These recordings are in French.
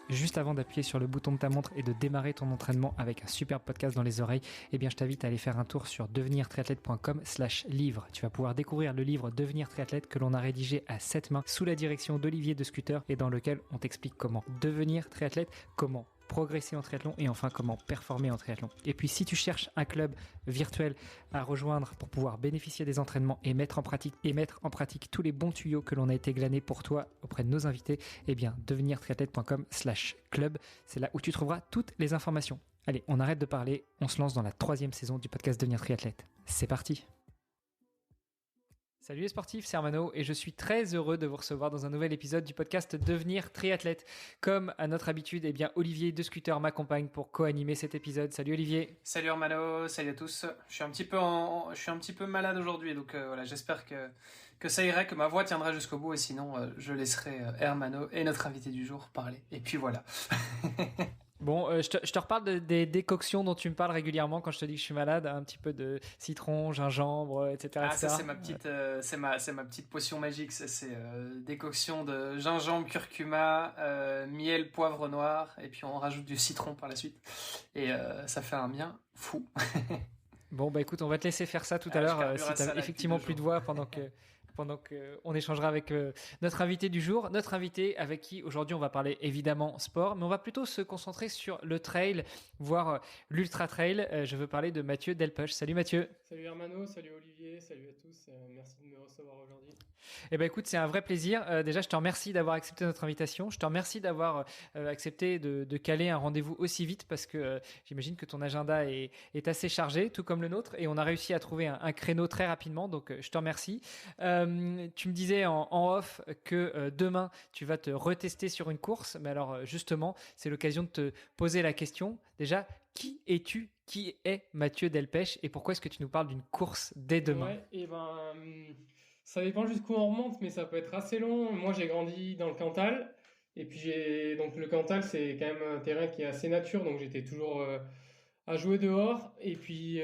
Juste avant d'appuyer sur le bouton de ta montre et de démarrer ton entraînement avec un super podcast dans les oreilles, eh bien, je t'invite à aller faire un tour sur devenirtriathlète.com/livre. Tu vas pouvoir découvrir le livre Devenir triathlète que l'on a rédigé à 7 mains sous la direction d'Olivier de Scooter et dans lequel on t'explique comment devenir triathlète, comment progresser en triathlon et enfin comment performer en triathlon. Et puis si tu cherches un club virtuel à rejoindre pour pouvoir bénéficier des entraînements et mettre en pratique tous les bons tuyaux que l'on a été glanés pour toi auprès de nos invités, eh bien devenirtriathlète.com/club, c'est là où tu trouveras toutes les informations. Allez, on arrête de parler, on se lance dans la 3e saison du podcast Devenir triathlète. C'est parti. Salut les sportifs, c'est Armano et je suis très heureux de vous recevoir dans un nouvel épisode du podcast Devenir triathlète. Comme à notre habitude, eh bien Olivier de Scooter m'accompagne pour co-animer cet épisode. Salut Olivier. Salut Armano, salut à tous. Je suis un petit peu malade aujourd'hui, donc voilà, j'espère que ça irait, que ma voix tiendra jusqu'au bout et sinon je laisserai Armano et notre invité du jour parler. Et puis voilà. Bon, je te reparle des décoctions dont tu me parles régulièrement quand je te dis que je suis malade, un petit peu de citron, gingembre, etc. Ah, ça c'est ma petite potion magique. Ça c'est décoction de gingembre, curcuma, miel, poivre noir, et puis on rajoute du citron par la suite, et ça fait un bien fou. Bon, bah écoute, on va te laisser faire ça tout à l'heure si t'as effectivement plus de voix pendant que on échangera avec notre invité du jour, notre invité avec qui aujourd'hui on va parler évidemment sport, mais on va plutôt se concentrer sur le trail, voire l'ultra trail. Je veux parler de Mathieu Delpech. Salut Mathieu. Salut Hermano, salut Olivier, salut à tous. Merci de me recevoir aujourd'hui. Eh ben écoute, c'est un vrai plaisir. Déjà, je te remercie d'avoir accepté notre invitation. Je te remercie d'avoir accepté de caler un rendez-vous aussi vite parce que j'imagine que ton agenda est assez chargé, tout comme le nôtre, et on a réussi à trouver un créneau très rapidement. Donc, je te remercie. Tu me disais en off que demain, tu vas te retester sur une course. Mais alors, justement, c'est l'occasion de te poser la question. Déjà, qui es-tu? Qui est Mathieu Delpech et pourquoi est-ce que tu nous parles d'une course dès demain? Ouais, et ça dépend jusqu'où on remonte, mais ça peut être assez long. Moi, j'ai grandi dans le Cantal, et puis donc le Cantal, c'est quand même un terrain qui est assez nature, donc j'étais toujours à jouer dehors. Et puis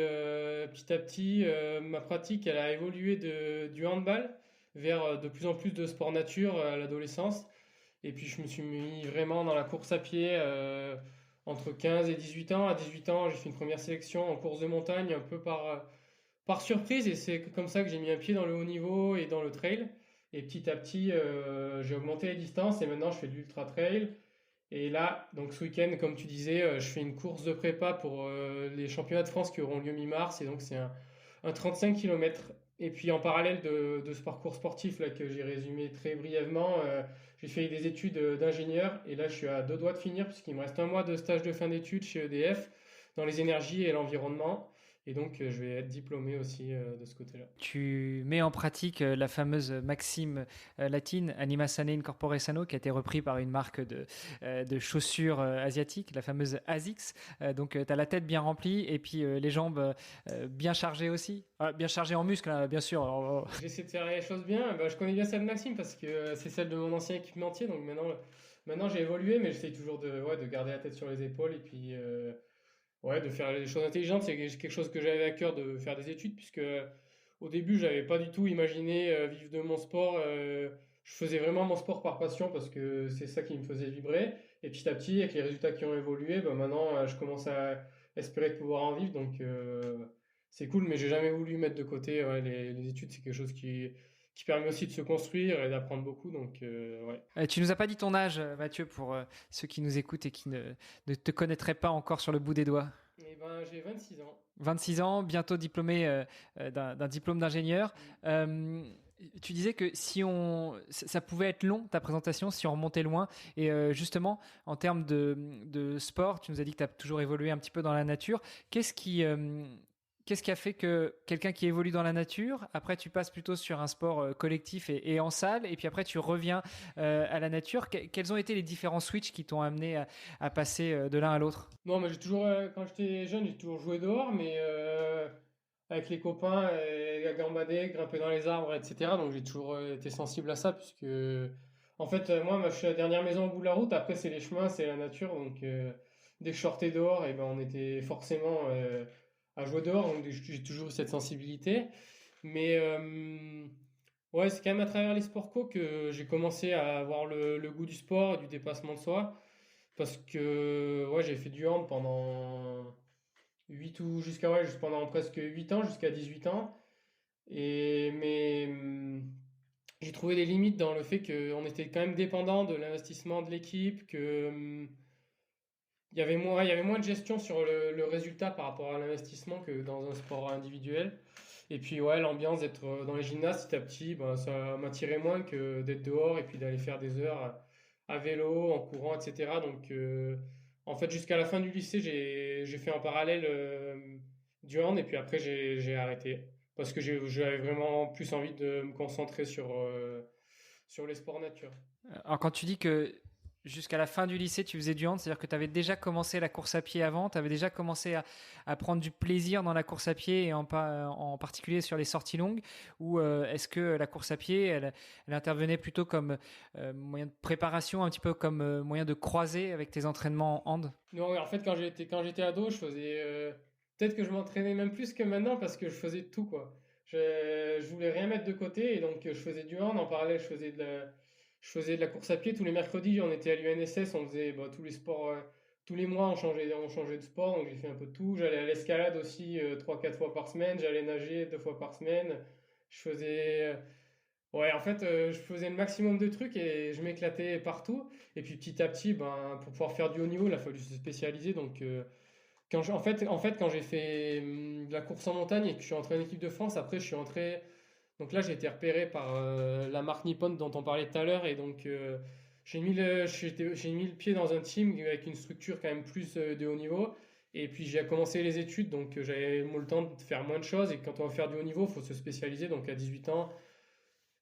petit à petit, ma pratique, elle a évolué du handball vers de plus en plus de sport nature à l'adolescence. Et puis je me suis mis vraiment dans la course à pied entre 15 et 18 ans. À 18 ans, j'ai fait une première sélection en course de montagne un peu par surprise, et c'est comme ça que j'ai mis un pied dans le haut niveau et dans le trail. Et petit à petit, j'ai augmenté les distances et maintenant je fais de l'ultra trail. Et là, donc ce week-end, comme tu disais, je fais une course de prépa pour les championnats de France qui auront lieu mi-mars. Et donc c'est un 35 km. Et puis en parallèle de ce parcours sportif là que j'ai résumé très brièvement, j'ai fait des études d'ingénieur. Et là, je suis à 2 doigts de finir puisqu'il me reste un mois de stage de fin d'études chez EDF dans les énergies et l'environnement. Et donc, je vais être diplômé aussi de ce côté-là. Tu mets en pratique la fameuse maxime latine Anima Sane Incorpore Sano, qui a été repris par une marque de chaussures asiatiques, la fameuse ASICS. Donc, tu as la tête bien remplie et puis les jambes bien chargées aussi. Bien chargées en muscles, hein, bien sûr. Alors, j'essaie de faire les choses bien. Je connais bien cette maxime parce que c'est celle de mon ancien équipementier. Donc maintenant j'ai évolué, mais j'essaie toujours de garder la tête sur les épaules et puis de faire les choses intelligentes. C'est quelque chose que j'avais à cœur de faire des études, puisque au début, j'avais pas du tout imaginé vivre de mon sport. Je faisais vraiment mon sport par passion parce que c'est ça qui me faisait vibrer. Et petit à petit, avec les résultats qui ont évolué, maintenant, je commence à espérer de pouvoir en vivre. Donc, c'est cool, mais j'ai jamais voulu mettre de côté les études. C'est quelque chose qui permet aussi de se construire et d'apprendre beaucoup. Donc, ouais. Tu nous as pas dit ton âge, Mathieu, pour ceux qui nous écoutent et qui ne te connaîtraient pas encore sur le bout des doigts. Eh j'ai 26 ans. 26 ans, bientôt diplômé d'un diplôme d'ingénieur. Tu disais que ça pouvait être long ta présentation si on remontait loin. Et justement, en termes de sport, tu nous as dit que tu as toujours évolué un petit peu dans la nature. Qu'est-ce qui a fait que quelqu'un qui évolue dans la nature, après tu passes plutôt sur un sport collectif et en salle, et puis après tu reviens à la nature. Quels ont été les différents switches qui t'ont amené à passer de l'un à l'autre? Non, mais j'ai toujours, quand j'étais jeune, j'ai toujours joué dehors, mais avec les copains, à gambader, grimper dans les arbres, etc. Donc j'ai toujours été sensible à ça, puisque en fait, moi, je suis la dernière maison au bout de la route. Après, c'est les chemins, c'est la nature. Donc dès que je sortais dehors, et on était forcément à jouer dehors. Donc j'ai toujours eu cette sensibilité. Mais ouais, c'est quand même à travers les sports co que j'ai commencé à avoir le goût du sport et du dépassement de soi. parce que ouais, j'ai fait du hand pendant 8 ou pendant presque 8 ans, jusqu'à 18 ans. Mais j'ai trouvé des limites dans le fait qu'on était quand même dépendant de l'investissement de l'équipe, que il y avait moins de gestion sur le résultat par rapport à l'investissement que dans un sport individuel. Et puis ouais, l'ambiance d'être dans les gymnases petit à petit, ben, ça m'attirait moins que d'être dehors et puis d'aller faire des heures à vélo, en courant, etc. Donc en fait, jusqu'à la fin du lycée, j'ai fait en parallèle du hand et puis après j'ai arrêté parce que j'avais vraiment plus envie de me concentrer sur les sports nature. Alors, quand tu dis que jusqu'à la fin du lycée, tu faisais du hand, c'est-à-dire que tu avais déjà commencé la course à pied avant, tu avais déjà commencé à prendre du plaisir dans la course à pied et en particulier sur les sorties longues, ou est-ce que la course à pied, elle intervenait plutôt comme moyen de préparation, un petit peu comme moyen de croiser avec tes entraînements en hand? Non, en fait, quand j'étais ado, je faisais. Peut-être que je m'entraînais même plus que maintenant parce que je faisais tout, quoi. Je voulais rien mettre de côté et donc je faisais du hand. En parallèle, je faisais de la course à pied. Tous les mercredis, on était à l'UNSS, on faisait bah, tous les sports. Tous les mois, on changeait de sport, donc j'ai fait un peu de tout. J'allais à l'escalade aussi 3-4 fois par semaine. J'allais nager 2 fois par semaine. Je faisais. Ouais, en fait, je faisais le maximum de trucs et je m'éclatais partout. Et puis petit à petit, ben, pour pouvoir faire du haut niveau, il a fallu se spécialiser. Donc, en fait, quand j'ai fait de la course en montagne et que je suis entré en équipe de France, après, je suis entré. Donc là, j'ai été repéré par la marque Nippon dont on parlait tout à l'heure. Et donc, j'ai mis le pied dans un team avec une structure quand même plus de haut niveau. Et puis, j'ai commencé les études. Donc, j'avais le temps de faire moins de choses. Et quand on va faire du haut niveau, il faut se spécialiser. Donc, à 18 ans.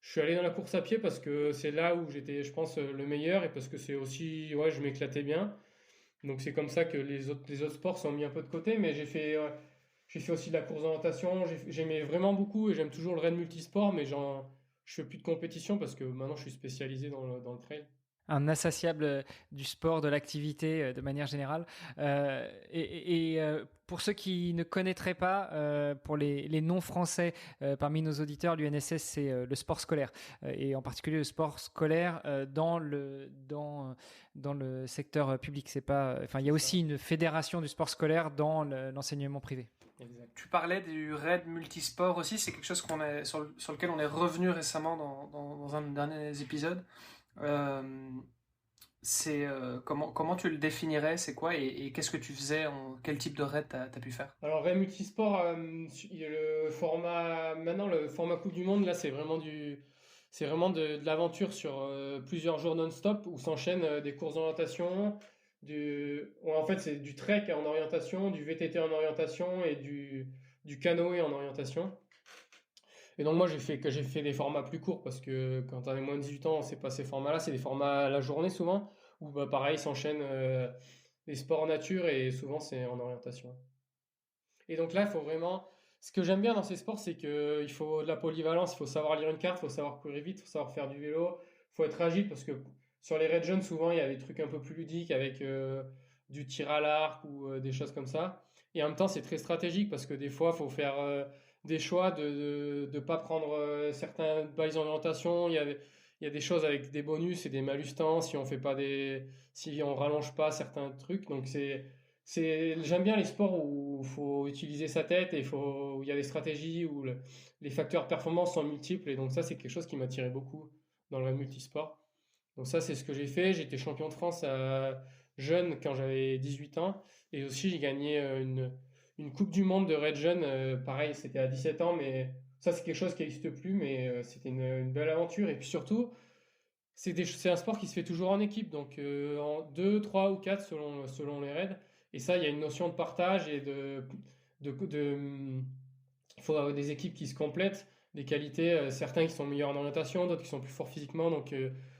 Je suis allé dans la course à pied parce que c'est là où j'étais, je pense, le meilleur et parce que c'est aussi, ouais, je m'éclatais bien. Donc c'est comme ça que les autres sports sont mis un peu de côté, mais j'ai fait aussi de la course d'orientation. J'aimais vraiment beaucoup et j'aime toujours le raid multisport, mais je fais plus de compétition parce que maintenant je suis spécialisé dans le trail. Un insatiable du sport, de l'activité de manière générale. Pour ceux qui ne connaîtraient pas, pour les non-français parmi nos auditeurs, l'UNSS, c'est le sport scolaire. Et en particulier le sport scolaire dans le secteur public. C'est pas, enfin, il y a aussi une fédération du sport scolaire dans l'enseignement privé. Exact. Tu parlais du raid multisport aussi, c'est quelque chose sur lequel on est revenu récemment dans un dernier épisode. Euh, comment tu le définirais, c'est quoi et qu'est-ce que tu faisais, quel type de raid t'as pu faire? Alors raid multisport, maintenant le format Coupe du Monde, là c'est vraiment de l'aventure sur plusieurs jours non-stop où s'enchaînent des courses d'orientation, en fait c'est du trek en orientation, du VTT en orientation et du canoë en orientation. Et donc moi j'ai fait des formats plus courts parce que quand tu as moins de 18 ans, c'est pas ces formats-là, c'est des formats à la journée souvent, où bah, pareil s'enchaînent les sports en nature et souvent c'est en orientation. Et donc là, il faut vraiment. Ce que j'aime bien dans ces sports, c'est qu'il faut de la polyvalence, il faut savoir lire une carte, il faut savoir courir vite, il faut savoir faire du vélo, il faut être agile parce que sur les raids jeunes, souvent il y a des trucs un peu plus ludiques avec du tir à l'arc ou des choses comme ça. Et en même temps, c'est très stratégique parce que des fois, il faut faire des choix de ne pas prendre certains balises d'orientation. Il y a des choses avec des bonus et des malus temps si on fait pas si on rallonge pas certains trucs. Donc j'aime bien les sports où il faut utiliser sa tête et où il y a des stratégies, où les facteurs performance sont multiples. Et donc ça, c'est quelque chose qui m'attirait beaucoup dans le multisport. Donc ça, c'est ce que j'ai fait. J'étais champion de France jeune quand j'avais 18 ans. Et aussi, j'ai gagné une Coupe du Monde de raid jeune. Pareil, c'était à 17 ans, mais ça, c'est quelque chose qui n'existe plus. Mais c'était une belle aventure. Et puis surtout, c'est un sport qui se fait toujours en équipe. Donc en 2, 3 ou 4 selon les raids. Et ça, il y a une notion de partage et il faut avoir des équipes qui se complètent, des qualités, certains qui sont meilleurs en orientation, d'autres qui sont plus forts physiquement, donc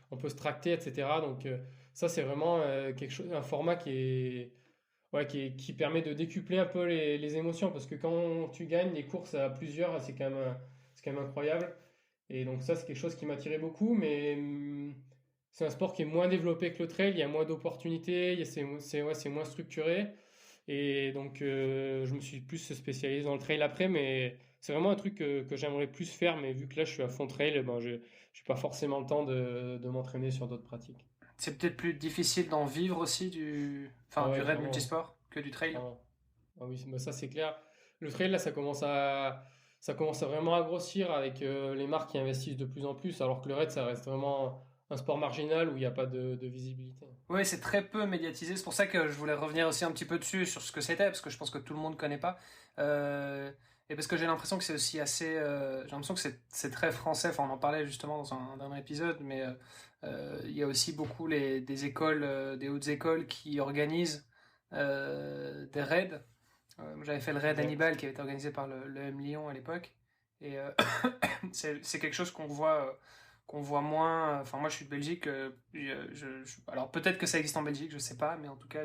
on peut se tracter, etc. Donc ça, c'est vraiment un format ouais, qui permet de décupler un peu les émotions, parce que quand tu gagnes les courses à plusieurs, c'est quand même incroyable. Et donc ça, c'est quelque chose qui m'attirait beaucoup, mais c'est un sport qui est moins développé que le trail, il y a moins d'opportunités, ouais, c'est moins structuré. Et donc, je me suis plus spécialisé dans le trail après, mais c'est vraiment un truc que j'aimerais plus faire. Mais vu que là, je suis à fond trail, ben, je n'ai pas forcément le temps de m'entraîner sur d'autres pratiques. C'est peut-être plus difficile d'en vivre aussi du Ah du ouais, raid clairement. multisport que du trail. Clairement. Ah oui, bah ça c'est clair. Le trail là, ça commence à vraiment à grossir avec les marques qui investissent de plus en plus, alors que le raid ça reste vraiment un sport marginal où il n'y a pas de visibilité. Oui, c'est très peu médiatisé. C'est pour ça que je voulais revenir aussi un petit peu dessus sur ce que c'était, parce que je pense que tout le monde ne connaît pas. Euh, et parce que j'ai l'impression que c'est aussi assez. J'ai l'impression que c'est très français. Enfin, on en parlait justement dans un dernier épisode, mais il y a aussi beaucoup des écoles, des hautes écoles qui organisent des raids. Moi, j'avais fait le raid Exact. Hannibal qui avait été organisé par le M Lyon à l'époque. Et c'est quelque chose qu'on voit moins. Enfin, moi, je suis de Belgique. Alors, peut-être que ça existe en Belgique, je sais pas, mais en tout cas,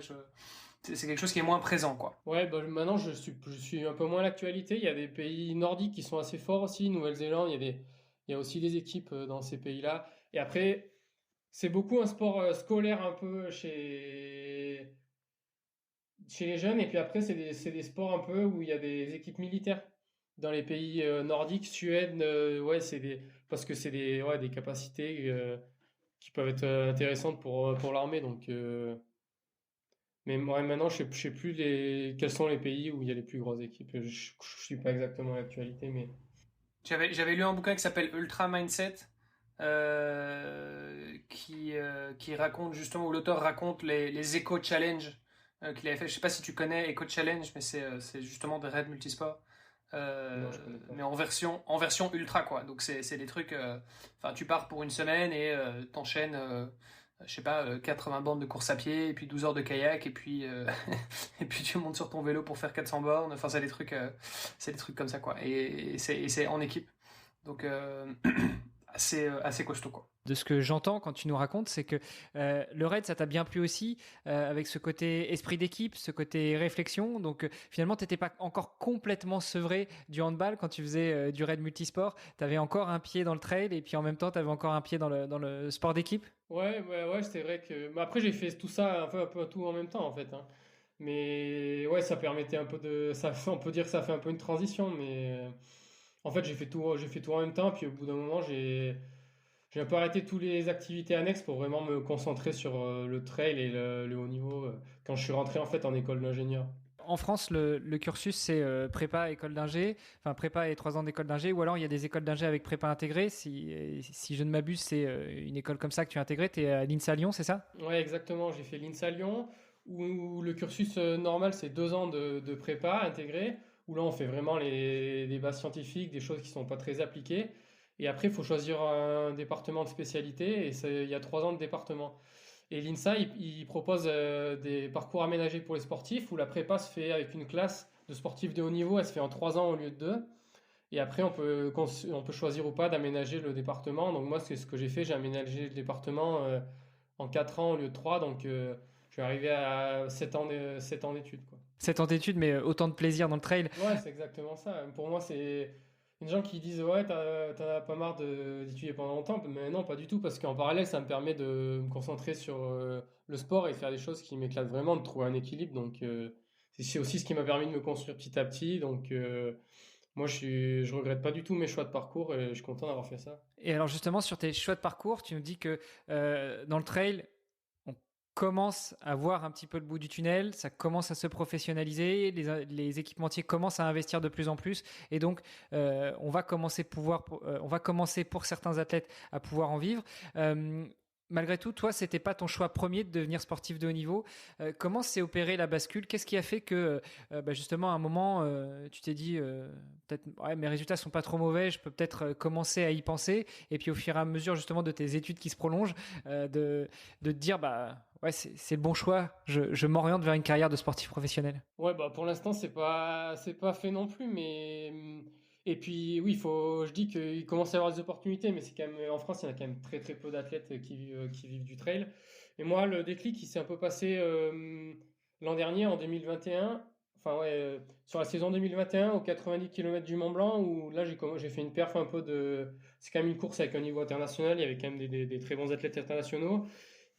c'est quelque chose qui est moins présent, quoi. Ouais, bah, maintenant je suis un peu moins à l'actualité. Il y a des pays nordiques qui sont assez forts aussi, Nouvelle-Zélande, il y a aussi des équipes dans ces pays-là. Et après, c'est beaucoup un sport scolaire un peu chez les jeunes. Et puis après, c'est des sports un peu où il y a des équipes militaires. Dans les pays nordiques, Suède, ouais, parce que c'est des capacités qui peuvent être intéressantes pour l'armée. Donc, mais ouais, maintenant, je sais plus quels sont les pays où il y a les plus grosses équipes. Je suis pas exactement à l'actualité, mais J'avais lu un bouquin qui s'appelle Ultra Mindset, qui raconte justement, où l'auteur raconte les Eco Challenge qu'il avait fait. Je sais pas si tu connais Eco Challenge, mais c'est justement des raids multisports. non, je connais pas. Mais en version ultra, quoi. Donc c'est des trucs. Enfin, tu pars pour une semaine et t'enchaînes, je sais pas, 80 bornes de course à pied, et puis 12 heures de kayak, et puis, et puis tu montes sur ton vélo pour faire 400 bornes. Enfin, c'est des trucs comme ça, quoi. Et c'est en équipe. Donc, assez costaud, quoi. De ce que j'entends quand tu nous racontes, c'est que le raid, ça t'a bien plu aussi, avec ce côté esprit d'équipe, ce côté réflexion. Donc finalement, tu n'étais pas encore complètement sevré du handball quand tu faisais du raid multisport. Tu avais encore un pied dans le trail et puis en même temps, tu avais encore un pied dans le sport d'équipe. Ouais, ouais, ouais, c'est vrai que. Mais après, j'ai fait tout ça un peu tout en même temps, en fait, hein. Mais ouais, ça permettait un peu de. On peut dire que ça fait un peu une transition, mais en fait, j'ai fait tout en même temps. Puis au bout d'un moment, j'ai un peu arrêté toutes les activités annexes pour vraiment me concentrer sur le trail et le haut niveau quand je suis rentré en fait en école d'ingénieur. En France, le cursus, c'est prépa, école d'ingé, enfin prépa et 3 ans d'école d'ingé, ou alors il y a des écoles d'ingé avec prépa intégrée. Si je ne m'abuse, c'est une école comme ça que tu as intégrée. Tu es à l'INSA Lyon, c'est ça? Ouais, exactement. J'ai fait l'INSA Lyon, où le cursus normal, c'est 2 ans de prépa intégrée, où là, on fait vraiment des bases scientifiques, des choses qui sont pas très appliquées. Et après, il faut choisir un département de spécialité, et il y a 3 ans de département. Et l'INSA, il propose des parcours aménagés pour les sportifs, où la prépa se fait avec une classe de sportifs de haut niveau, elle se fait en 3 ans au lieu de 2. Et après, on peut choisir ou pas d'aménager le département. Donc moi, c'est ce que j'ai fait. J'ai aménagé le département en 4 ans au lieu de 3. Donc je suis arrivé à 7 ans d'études, quoi. 7 ans d'études, mais autant de plaisir dans le trail. Ouais, c'est exactement ça. Pour moi, c'est une gens qui disent ouais, t'en as pas marre d'étudier pendant longtemps. Mais non, pas du tout. Parce qu'en parallèle, ça me permet de me concentrer sur le sport et de faire des choses qui m'éclatent vraiment, de trouver un équilibre. Donc c'est aussi ce qui m'a permis de me construire petit à petit. Donc moi, je regrette pas du tout mes choix de parcours et je suis content d'avoir fait ça. Et alors justement, sur tes choix de parcours, tu nous dis que dans le trail, on commence à voir un petit peu le bout du tunnel, ça commence à se professionnaliser, les équipementiers commencent à investir de plus en plus, et donc on va commencer pour certains athlètes à pouvoir en vivre. Malgré tout, toi, c'était pas ton choix premier de devenir sportif de haut niveau. Comment s'est opérée la bascule? Qu'est-ce qui a fait que, justement, à un moment, tu t'es dit, peut-être, ouais, mes résultats sont pas trop mauvais, je peux peut-être commencer à y penser. Et puis, au fur et à mesure, justement, de tes études qui se prolongent, de te dire, bah, ouais, c'est le bon choix. Je m'oriente vers une carrière de sportif professionnel. Ouais, bah pour l'instant, c'est pas fait non plus, mais et puis oui, je dis qu'il commence à y avoir des opportunités, mais c'est quand même en France, il y en a quand même très très peu d'athlètes qui vivent du trail. Et moi, le déclic, il s'est un peu passé l'an dernier, en 2021. Enfin ouais, sur la saison 2021, aux 90 km du Mont Blanc, où là j'ai fait une perf un peu de. C'est quand même une course avec un niveau international. Il y avait quand même des très bons athlètes internationaux.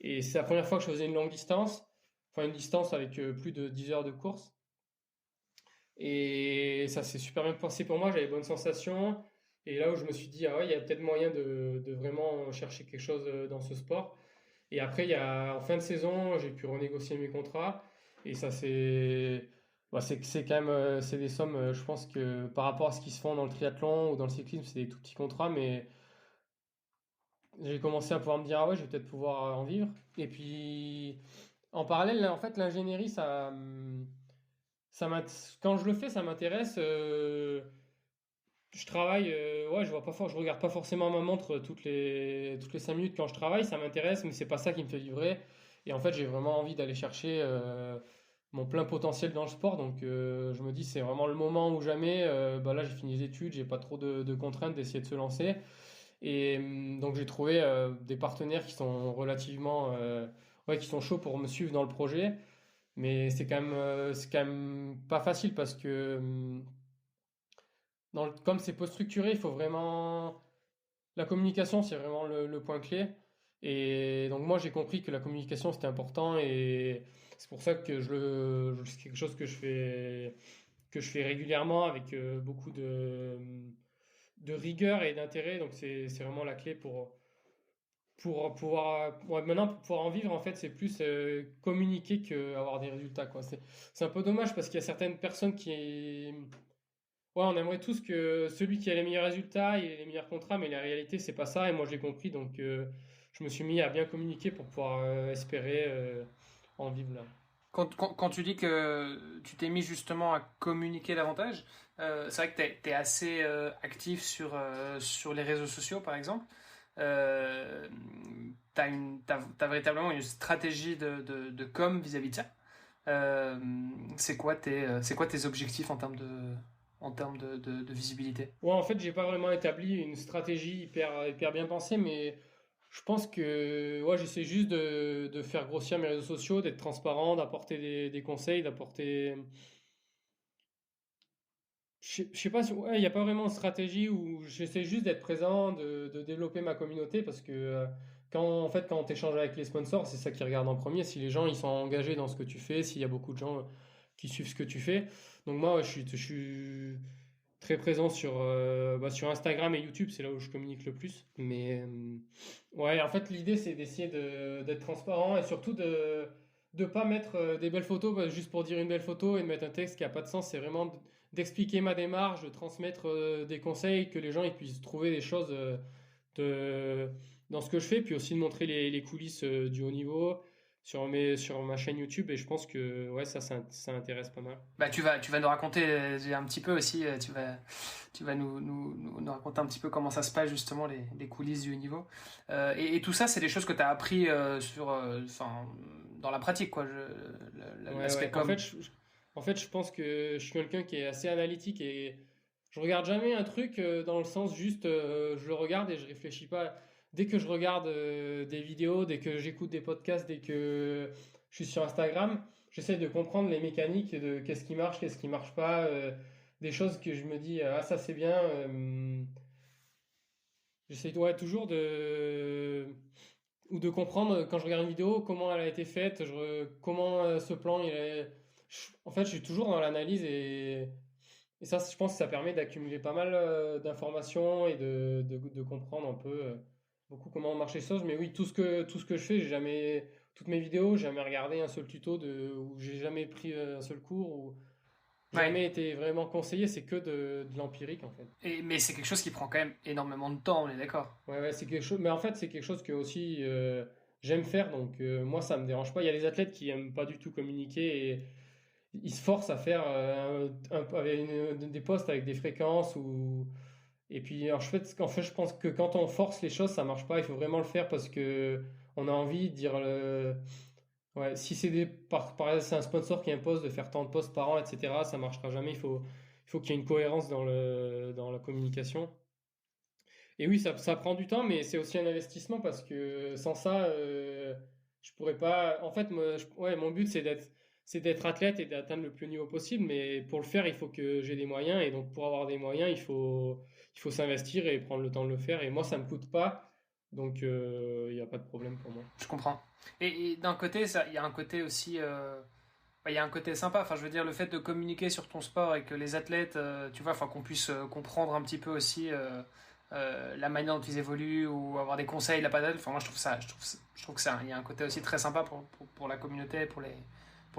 Et c'est la première fois que je faisais une longue distance, enfin une distance avec plus de 10 heures de course. Et ça s'est super bien passé pour moi, j'avais bonnes sensations. Et là où je me suis dit, ah ouais, il y a peut-être moyen de vraiment chercher quelque chose dans ce sport. Et après, en fin de saison, j'ai pu renégocier mes contrats. Et ça, c'est quand même c'est des sommes, je pense que par rapport à ce qui se fait dans le triathlon ou dans le cyclisme, c'est des tout petits contrats. Mais j'ai commencé à pouvoir me dire, ah ouais, je vais peut-être pouvoir en vivre. Et puis, en parallèle, là, en fait, l'ingénierie, quand je le fais, ça m'intéresse. Je travaille, ouais, je regarde pas forcément ma montre toutes les 5 minutes quand je travaille, ça m'intéresse, mais c'est pas ça qui me fait vibrer. Et en fait, j'ai vraiment envie d'aller chercher mon plein potentiel dans le sport. Donc, je me dis, c'est vraiment le moment ou jamais. Bah là, j'ai fini les études, j'ai pas trop de contraintes d'essayer de se lancer. Et donc, j'ai trouvé des partenaires qui sont relativement, ouais, qui sont chauds pour me suivre dans le projet. Mais c'est quand même pas facile parce que comme c'est peu structuré, il faut vraiment. La communication, c'est vraiment le point clé. Et donc, moi, j'ai compris que la communication, c'était important. Et c'est pour ça que c'est quelque chose que je fais régulièrement avec beaucoup de rigueur et d'intérêt. Donc, c'est vraiment la clé pour pouvoir. Ouais, maintenant, pour pouvoir en vivre, en fait, c'est plus communiquer qu'avoir des résultats, quoi. C'est un peu dommage parce qu'il y a certaines personnes qui. Ouais, on aimerait tous que celui qui a les meilleurs résultats, il ait les meilleurs contrats, mais la réalité, c'est pas ça, et moi je l'ai compris, donc je me suis mis à bien communiquer pour pouvoir espérer en vivre là. Quand tu dis que tu t'es mis justement à communiquer davantage, c'est vrai que tu es assez actif sur les réseaux sociaux, par exemple. T'as véritablement une stratégie de com vis-à-vis de ça. Euh, c'est quoi tes objectifs en termes de visibilité? Ouais, en fait, j'ai pas vraiment établi une stratégie hyper, hyper bien pensée, mais je pense que ouais, j'essaie juste de faire grossir mes réseaux sociaux, d'être transparent, d'apporter des conseils, d'apporter. Je sais pas, ouais, il n'y a pas vraiment de stratégie où j'essaie juste d'être présent, de développer ma communauté parce que en fait, quand tu échanges avec les sponsors, c'est ça qu'ils regardent en premier. Si les gens ils sont engagés dans ce que tu fais, s'il y a beaucoup de gens qui suivent ce que tu fais. Donc moi, ouais, je suis très présent sur Instagram et YouTube, c'est là où je communique le plus. Mais ouais, en fait, l'idée c'est d'essayer d'être transparent et surtout de pas mettre des belles photos juste pour dire une belle photo et de mettre un texte qui a pas de sens. C'est vraiment d'expliquer ma démarche, de transmettre des conseils, que les gens ils puissent trouver des choses de, dans ce que je fais, puis aussi de montrer les coulisses du haut niveau sur ma chaîne YouTube. Et je pense que ouais, ça intéresse pas mal. Bah, tu vas nous raconter un petit peu aussi, tu vas nous raconter un petit peu comment ça se passe justement les coulisses du haut niveau. Et tout ça, c'est des choses que tu as appris enfin, dans la pratique, quoi, Ouais, l'aspect ouais. En com. fait, je pense que je suis quelqu'un qui est assez analytique et je regarde jamais un truc dans le sens juste je le regarde et je réfléchis pas. Dès que je regarde des vidéos, dès que j'écoute des podcasts, dès que je suis sur Instagram, j'essaie de comprendre les mécaniques de qu'est-ce qui marche pas, des choses que je me dis ah ça c'est bien. J'essaie ouais, toujours ou de comprendre quand je regarde une vidéo comment elle a été faite, comment ce plan il est. En fait, je suis toujours dans l'analyse et ça, je pense que ça permet d'accumuler pas mal d'informations et de comprendre un peu beaucoup comment marchent les choses. Mais oui, tout ce que je fais, toutes mes vidéos, j'ai jamais regardé un seul tuto ou j'ai jamais pris un seul cours ou Ouais. jamais été vraiment conseillé. C'est que de l'empirique en fait. Mais c'est quelque chose qui prend quand même énormément de temps, on est d'accord. Ouais, ouais, c'est quelque chose. Mais en fait, c'est quelque chose que aussi j'aime faire. Donc moi, ça me dérange pas. Il y a des athlètes qui aiment pas du tout communiquer et ils se forcent à faire avec des posts avec des fréquences ou. Et puis, alors, en fait, je pense que quand on force les choses, ça marche pas. Il faut vraiment le faire parce que on a envie de dire. Ouais, si c'est par exemple, c'est un sponsor qui impose de faire tant de posts par an, etc., ça marchera jamais. Il faut qu'il y ait une cohérence dans la communication. Et oui, ça prend du temps, mais c'est aussi un investissement parce que sans ça, je pourrais pas. En fait, moi, ouais, mon but, c'est d'être athlète et d'atteindre le plus haut niveau possible. Mais pour le faire, il faut que j'ai des moyens. Et donc, pour avoir des moyens, il faut s'investir et prendre le temps de le faire. Et moi, ça me coûte pas. Donc, il n'y a pas de problème pour moi. Je comprends. Et d'un côté, il y a un côté aussi, bah, il y a un côté sympa. Enfin, je veux dire, le fait de communiquer sur ton sport et que les athlètes, tu vois, enfin, qu'on puisse comprendre un petit peu aussi la manière dont ils évoluent ou avoir des conseils, la paddle. Enfin, moi, je trouve que il y a un côté aussi très sympa pour la communauté, pour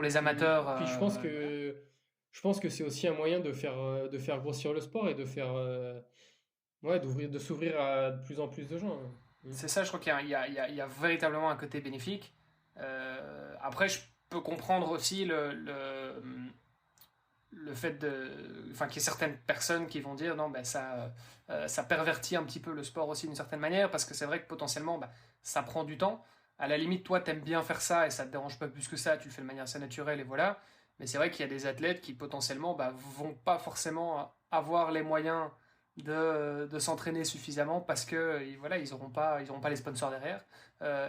les amateurs. Puis je pense que c'est aussi un moyen de faire grossir le sport et de faire ouais, de s'ouvrir à de plus en plus de gens. C'est ça, je crois qu'il y a véritablement un côté bénéfique. Après, je peux comprendre aussi le fait enfin, qu'il y ait certaines personnes qui vont dire non, ben ça pervertit un petit peu le sport aussi d'une certaine manière, parce que c'est vrai que potentiellement, ben, ça prend du temps. À la limite, toi, t'aimes bien faire ça et ça te dérange pas plus que ça, tu le fais de manière assez naturelle et voilà. Mais c'est vrai qu'il y a des athlètes qui potentiellement ben, vont pas forcément avoir les moyens de s'entraîner suffisamment parce que voilà, ils auront pas les sponsors derrière,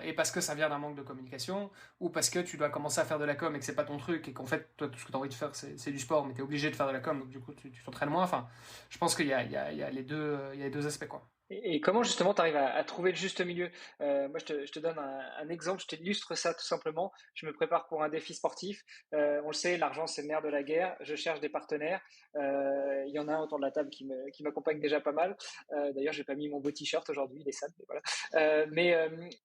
et parce que ça vient d'un manque de communication, ou parce que tu dois commencer à faire de la com et que c'est pas ton truc et qu'en fait toi tout ce que tu as envie de faire c'est du sport mais tu es obligé de faire de la com, donc du coup tu t'entraînes moins. Enfin, je pense qu'il y a il y a les deux aspects, quoi. Et comment justement tu arrives à trouver le juste milieu? Moi, je te donne un exemple, je t'illustre ça tout simplement. Je me prépare pour un défi sportif. On le sait, l'argent c'est le nerf de la guerre. Je cherche des partenaires. Il y en a un autour de la table qui m'accompagne déjà pas mal. D'ailleurs, j'ai pas mis mon beau t-shirt aujourd'hui, il est sale, mais voilà.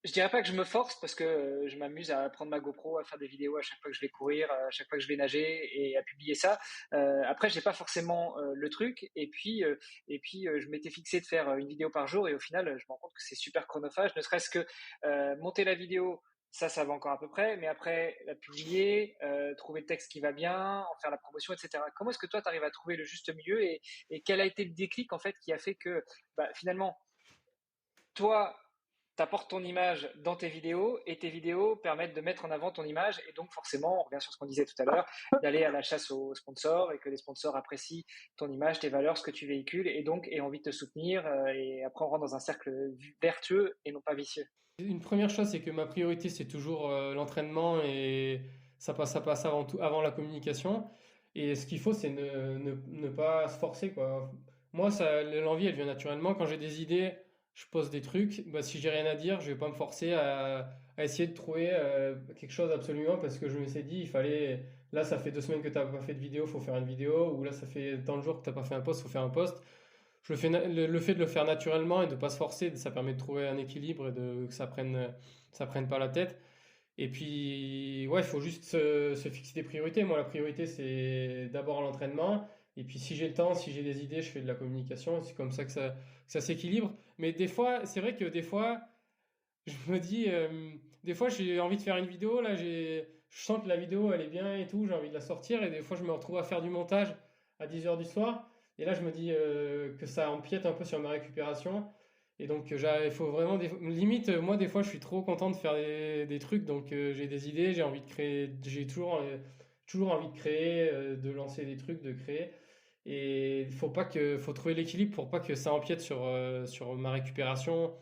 Je dirais pas que je me force parce que je m'amuse à prendre ma GoPro, à faire des vidéos à chaque fois que je vais courir, à chaque fois que je vais nager et à publier ça. Après, j'ai pas forcément le truc. Je m'étais fixé de faire une vidéo par jour et au final, je me rends compte que c'est super chronophage, ne serait-ce que monter la vidéo, ça va encore à peu près, mais après la publier, trouver le texte qui va bien, en faire la promotion, etc. Comment est-ce que toi, tu arrives à trouver le juste milieu et quel a été le déclic en fait qui a fait que finalement, toi, t'apportes ton image dans tes vidéos et tes vidéos permettent de mettre en avant ton image et donc forcément, on revient sur ce qu'on disait tout à l'heure, d'aller à la chasse aux sponsors et que les sponsors apprécient ton image, tes valeurs, ce que tu véhicules et donc aient envie de te soutenir et après on rentre dans un cercle vertueux et non pas vicieux. Une première chose, c'est que ma priorité, c'est toujours l'entraînement et ça passe avant tout, avant la communication. Et ce qu'il faut, c'est ne pas se forcer, quoi. Moi, l'envie, elle vient naturellement. Quand j'ai des idées, je pose des trucs. Bah, si j'ai rien à dire, je vais pas me forcer à essayer de trouver quelque chose absolument parce que je me suis dit, il fallait. Là, ça fait 2 semaines que tu n'as pas fait de vidéo, faut faire une vidéo. Ou là, ça fait tant de jours que tu n'as pas fait un post, faut faire un post. Le fait de le faire naturellement et de ne pas se forcer, ça permet de trouver un équilibre et que ça prenne pas la tête. Et puis, ouais, il faut juste se fixer des priorités. Moi, la priorité, c'est d'abord l'entraînement. Et puis, si j'ai le temps, si j'ai des idées, je fais de la communication. C'est comme ça que ça s'équilibre. Mais des fois, c'est vrai que des fois, je me dis, des fois, j'ai envie de faire une vidéo. Là, je sens que la vidéo, elle est bien et tout. J'ai envie de la sortir. Et des fois, je me retrouve à faire du montage à 10 heures du soir. Et là, je me dis que ça empiète un peu sur ma récupération. Et donc, il faut vraiment. Limite, moi, des fois, je suis trop content de faire des trucs. Donc, j'ai des idées, j'ai envie de créer. J'ai toujours envie de créer, de lancer des trucs, de créer. Et faut trouver l'équilibre pour pas que ça empiète sur ma récupération.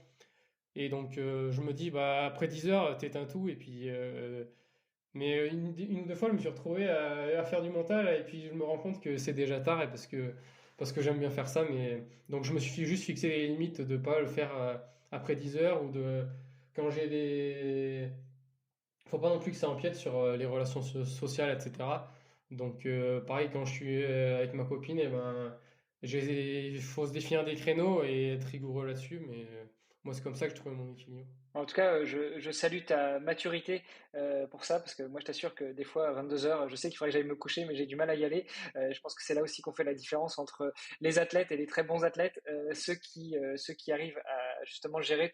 Et donc, je me dis, bah, après 10 heures, t'éteins tout. Et puis, mais une ou deux fois, je me suis retrouvé à faire du montage. Et puis, je me rends compte que c'est déjà tard et parce que j'aime bien faire ça. Mais, donc, je me suis juste fixé les limites de ne pas le faire après 10 heures ou quand j'ai des. Faut pas non plus que ça empiète sur les relations sociales, etc. Donc, pareil, quand je suis avec ma copine, et ben, il faut se définir des créneaux et être rigoureux là-dessus. Mais moi, c'est comme ça que je trouve mon équilibre. En tout cas, je salue ta maturité pour ça, parce que moi, je t'assure que des fois, à 22 heures, je sais qu'il faudrait que j'aille me coucher, mais j'ai du mal à y aller. Je pense que c'est là aussi qu'on fait la différence entre les athlètes et les très bons athlètes, ceux qui arrivent à justement gérer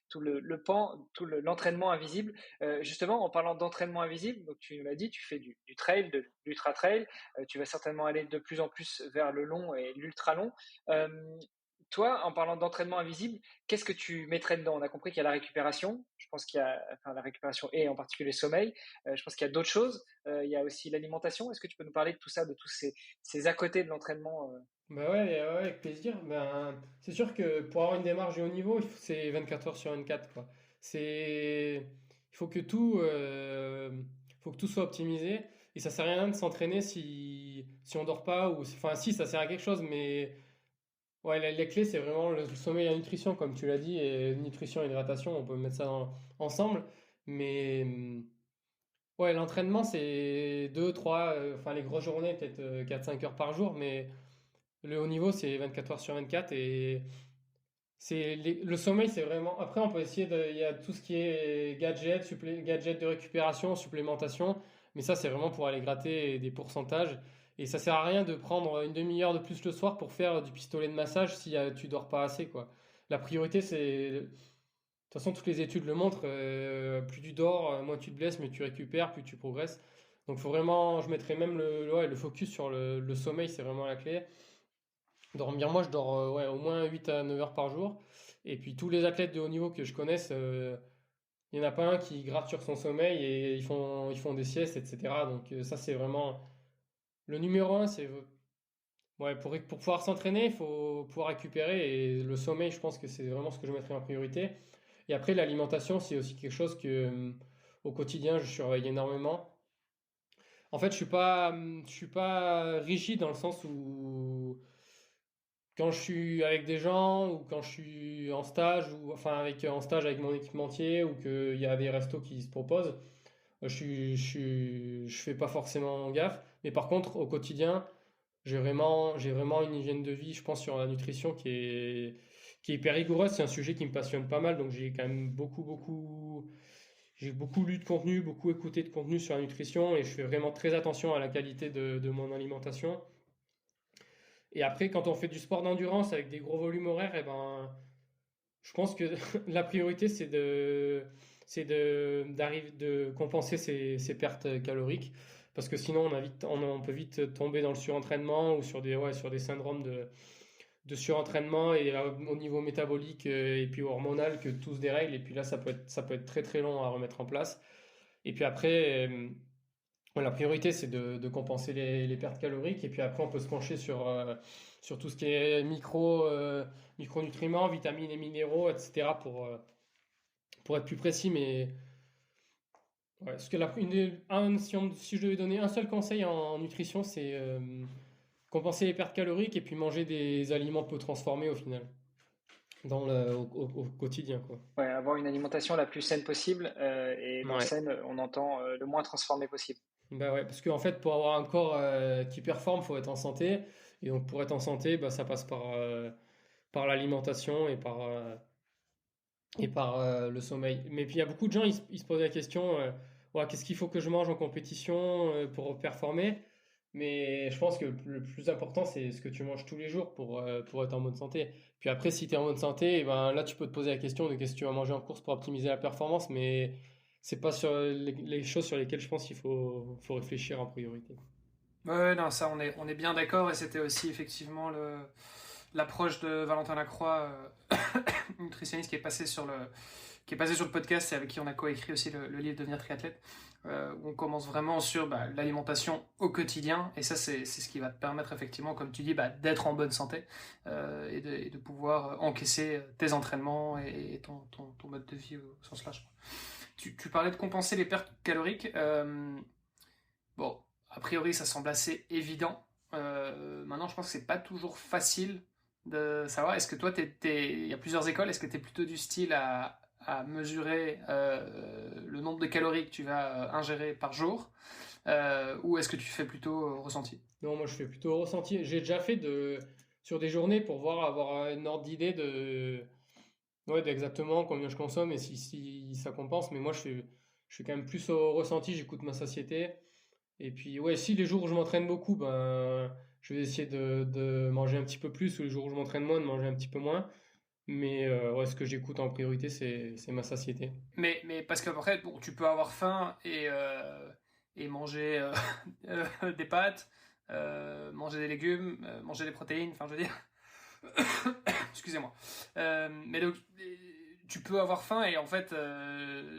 tout le pan, l'entraînement invisible. Justement, en parlant d'entraînement invisible, donc tu nous l'as dit, tu fais du trail, de l'ultra trail. Tu vas certainement aller de plus en plus vers le long et l'ultra long. Euh, Toi, en parlant d'entraînement invisible, qu'est-ce que tu mettrais dedans? On a compris qu'il y a la récupération. Je pense qu'il y a, enfin, la récupération et en particulier le sommeil. Je pense qu'il y a d'autres choses. Il y a aussi l'alimentation. Est-ce que tu peux nous parler de tout ça, de tous ces à côté de l'entraînement? Bah ouais, ouais, avec plaisir. Ben, c'est sûr que pour avoir une démarche de haut niveau, c'est 24 heures sur 24, quoi. Il faut que faut que tout soit optimisé. Et ça sert à rien de s'entraîner si on dort pas enfin, si, ça sert à quelque chose, mais ouais, les clés, c'est vraiment le sommeil et la nutrition, comme tu l'as dit, et nutrition et hydratation, on peut mettre ça ensemble. Mais, ouais, l'entraînement, c'est 2 3 enfin, les grosses journées, peut-être 4-5 heures par jour, mais le haut niveau, c'est 24 heures sur 24 et Le sommeil, c'est vraiment. Après, on peut essayer il y a tout ce qui est gadgets de récupération, supplémentation, mais ça, c'est vraiment pour aller gratter des pourcentages. Et ça sert à rien de prendre une demi-heure de plus le soir pour faire du pistolet de massage si tu dors pas assez, quoi. La priorité, c'est. De toute façon, toutes les études le montrent. Plus tu dors, moins tu te blesses, mais tu récupères, plus tu progresses. Donc, faut vraiment. Je mettrais même ouais, le focus sur le sommeil, c'est vraiment la clé. Dormir, moi, je dors ouais, au moins 8 à 9 heures par jour. Et puis, tous les athlètes de haut niveau que je connaisse, il n'y en a pas un qui gratte sur son sommeil et ils font des siestes, etc. Donc, ça, c'est vraiment le numéro un. C'est, ouais, pour pouvoir s'entraîner, il faut pouvoir récupérer. Et le sommeil, je pense que c'est vraiment ce que je mettrais en priorité. Et après, l'alimentation, c'est aussi quelque chose que, au quotidien, je surveille énormément. En fait, je suis pas rigide dans le sens où quand je suis avec des gens ou quand je suis en stage ou enfin en stage avec mon équipementier ou qu'il y a des restos qui se proposent, je fais pas forcément gaffe. Mais par contre, au quotidien, j'ai vraiment une hygiène de vie, je pense, sur la nutrition qui est hyper rigoureuse. C'est un sujet qui me passionne pas mal, donc j'ai quand même j'ai beaucoup lu de contenu, beaucoup écouté de contenu sur la nutrition et je fais vraiment très attention à la qualité de mon alimentation. Et après, quand on fait du sport d'endurance avec des gros volumes horaires, eh ben, je pense que la priorité, d'arriver de compenser ces pertes caloriques. Parce que sinon, on peut vite tomber dans le surentraînement ou sur des syndromes de surentraînement et au niveau métabolique et puis hormonal que tout se dérègle. Et puis là, ça peut être très très long à remettre en place. Et puis après, ouais, la priorité, c'est de compenser les pertes caloriques. Et puis après, on peut se pencher sur tout ce qui est micronutriments, vitamines et minéraux, etc. pour être plus précis. Mais ouais, parce que si je devais donner un seul conseil en nutrition, c'est compenser les pertes caloriques et puis manger des aliments peu transformés au final, au quotidien, quoi. Ouais, avoir une alimentation la plus saine possible, et dans Ouais. saine, on entend le moins transformé possible. Bah ouais, parce qu'en fait, pour avoir un corps qui performe, faut être en santé. Et donc, pour être en santé, bah, ça passe par l'alimentation et par le sommeil. Mais puis, il y a beaucoup de gens, ils se posent la question, ouais, qu'est-ce qu'il faut que je mange en compétition pour performer? Mais je pense que le plus important, c'est ce que tu manges tous les jours pour être en bonne santé. Puis après, si tu es en bonne santé, eh ben, là, tu peux te poser la question de qu'est-ce que tu vas manger en course pour optimiser la performance, mais c'est pas sur les choses sur lesquelles je pense qu'il faut réfléchir en priorité. Ouais, non, ça, on est bien d'accord, et c'était aussi effectivement l'approche de Valentin Lacroix, nutritionniste, qui est passé sur le podcast et avec qui on a coécrit aussi le livre Devenir triathlète, où on commence vraiment sur l'alimentation au quotidien, et ça, c'est ce qui va te permettre effectivement, comme tu dis, d'être en bonne santé, et de pouvoir encaisser tes entraînements et ton mode de vie au sens large. Tu parlais de compenser les pertes caloriques. Bon, a priori, ça semble assez évident. Maintenant, je pense que c'est pas toujours facile de savoir. Est-ce que toi, il y a plusieurs écoles. Est-ce que tu es plutôt du style à mesurer le nombre de calories que tu vas ingérer par jour, ou est-ce que tu fais plutôt ressenti? Non, moi je fais plutôt ressenti. J'ai déjà fait sur des journées pour avoir une ordre d'idée ouais, d'exactement combien je consomme et si ça compense. Mais moi je fais quand même plus au ressenti, j'écoute ma satiété. Et puis, ouais, si les jours où je m'entraîne beaucoup, ben, je vais essayer de manger un petit peu plus, ou les jours où je m'entraîne moins, de manger un petit peu moins. Mais ouais, ce que j'écoute en priorité, c'est ma satiété. Mais parce qu'après, bon, tu peux avoir faim et manger des pâtes, manger des légumes, manger des protéines, enfin je veux dire. Excusez-moi. Mais donc, tu peux avoir faim, et en fait,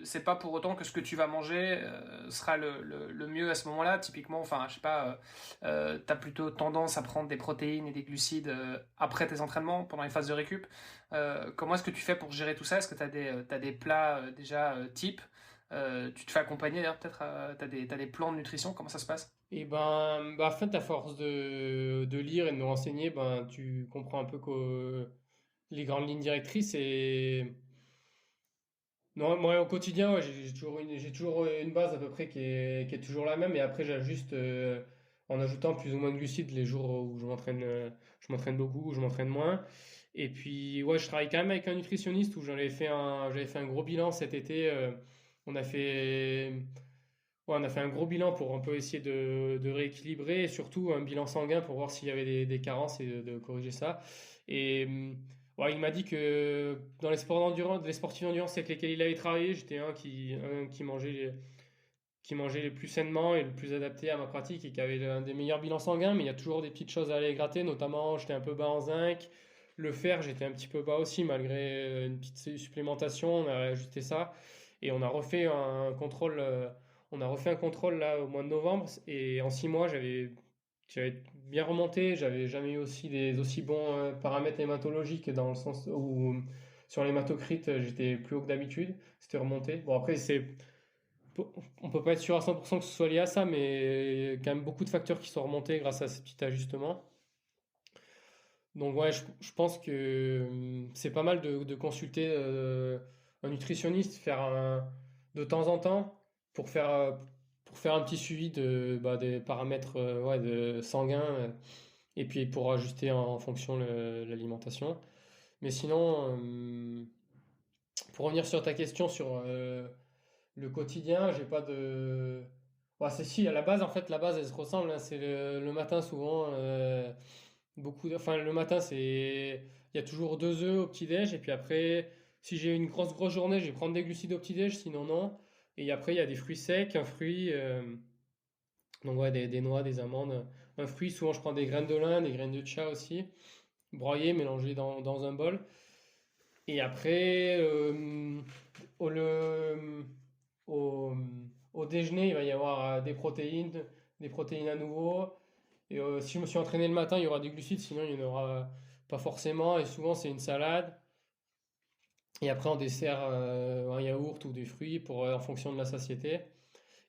c'est pas pour autant que ce que tu vas manger sera le mieux à ce moment-là. Typiquement, enfin, je sais pas, t'as plutôt tendance à prendre des protéines et des glucides après tes entraînements, pendant les phases de récup. Comment est-ce que tu fais pour gérer tout ça? Est-ce que t'as des plats déjà type? Tu te fais accompagner d'ailleurs, peut-être, t'as des plans de nutrition? Comment ça se passe? Et ben, en fait, à force de lire et de me renseigner, ben, tu comprends un peu que les grandes lignes directrices. Et non, moi, au quotidien, ouais, j'ai toujours une base à peu près qui est toujours la même. Et après, j'ajuste en ajoutant plus ou moins de glucides les jours où je m'entraîne beaucoup, où je m'entraîne moins. Et puis, ouais, je travaille quand même avec un nutritionniste où j'avais fait un gros bilan cet été. On a fait, on a fait un gros bilan pour un peu essayer de rééquilibrer et surtout un bilan sanguin pour voir s'il y avait des carences et de corriger ça. Et ouais, il m'a dit que dans les sports d'endurance, les sportifs d'endurance avec lesquels il avait travaillé, j'étais un qui mangeait le plus sainement et le plus adapté à ma pratique et qui avait un des meilleurs bilans sanguins, mais il y a toujours des petites choses à aller gratter, notamment j'étais un peu bas en zinc, le fer j'étais un petit peu bas aussi malgré une petite supplémentation, on a ajusté ça et on a refait un contrôle là au mois de novembre et en 6 mois j'avais bien remonté, j'avais jamais eu aussi des aussi bons paramètres hématologiques dans le sens où sur l'hématocrit j'étais plus haut que d'habitude, c'était remonté. Bon après on peut pas être sûr à 100% que ce soit lié à ça, mais il y a quand même beaucoup de facteurs qui sont remontés grâce à ces petits ajustements. Donc ouais, je pense que c'est pas mal de consulter un nutritionniste, de temps en temps pour faire un petit suivi des paramètres ouais, sanguins et puis pour ajuster en fonction l'alimentation. Mais sinon, pour revenir sur ta question sur le quotidien, j'ai pas de. Ouais, c'est si, à la base, en fait, la base, elle se ressemble, hein. C'est le matin, souvent. Enfin, le matin, c'est. Il y a toujours 2 œufs au petit-déj. Et puis après, si j'ai une grosse journée, je vais prendre des glucides au petit-déj, sinon non. Et après, il y a des fruits secs, un fruit. Donc, ouais, des noix, des amandes. Un fruit, souvent, je prends des graines de lin, des graines de chia aussi. Broyées, mélangées dans un bol. Et après, le, au, au déjeuner, il va y avoir des protéines à nouveau. Et si je me suis entraîné le matin, il y aura des glucides, sinon il n'y en aura pas forcément. Et souvent, c'est une salade. Et après, en dessert, un yaourt ou des fruits en fonction de la satiété.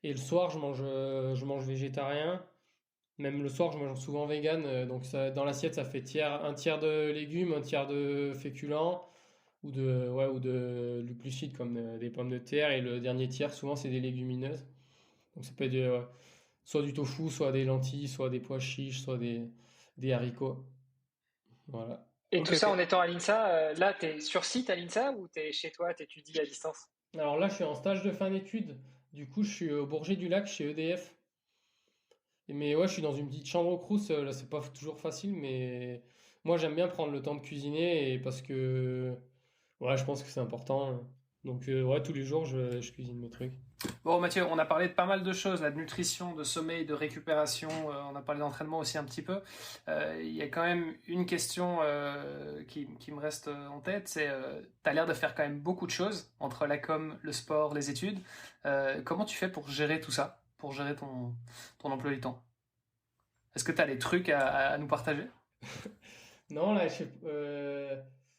Et le soir, je mange végétarien. Même le soir, je mange souvent vegan. Donc dans l'assiette, ça fait un tiers de légumes, un tiers de féculents ou de glucides comme des pommes de terre. Et le dernier tiers, souvent, c'est des légumineuses. Donc ça peut être soit du tofu, soit des lentilles, soit des pois chiches, soit des haricots. Voilà. Et Ok, tout ça ok. en étant à l'INSA, là, tu es sur site à l'INSA ou tu es chez toi, tu étudies à distance? Alors là, je suis en stage de fin d'études. Du coup, je suis au Bourget du Lac chez EDF. Mais ouais, je suis dans une petite chambre au Crous. Là, c'est pas toujours facile, mais moi, j'aime bien prendre le temps de cuisiner et parce que ouais, je pense que c'est important. Donc ouais, tous les jours, je cuisine mes trucs. Bon, Mathieu, on a parlé de pas mal de choses, là, de nutrition, de sommeil, de récupération, on a parlé d'entraînement aussi un petit peu. Il y a quand même une question qui me reste en tête, c'est tu as l'air de faire quand même beaucoup de choses entre la com, le sport, les études. Comment tu fais pour gérer tout ça, pour gérer ton emploi du temps? Est-ce que tu as des trucs à nous partager? Non, là,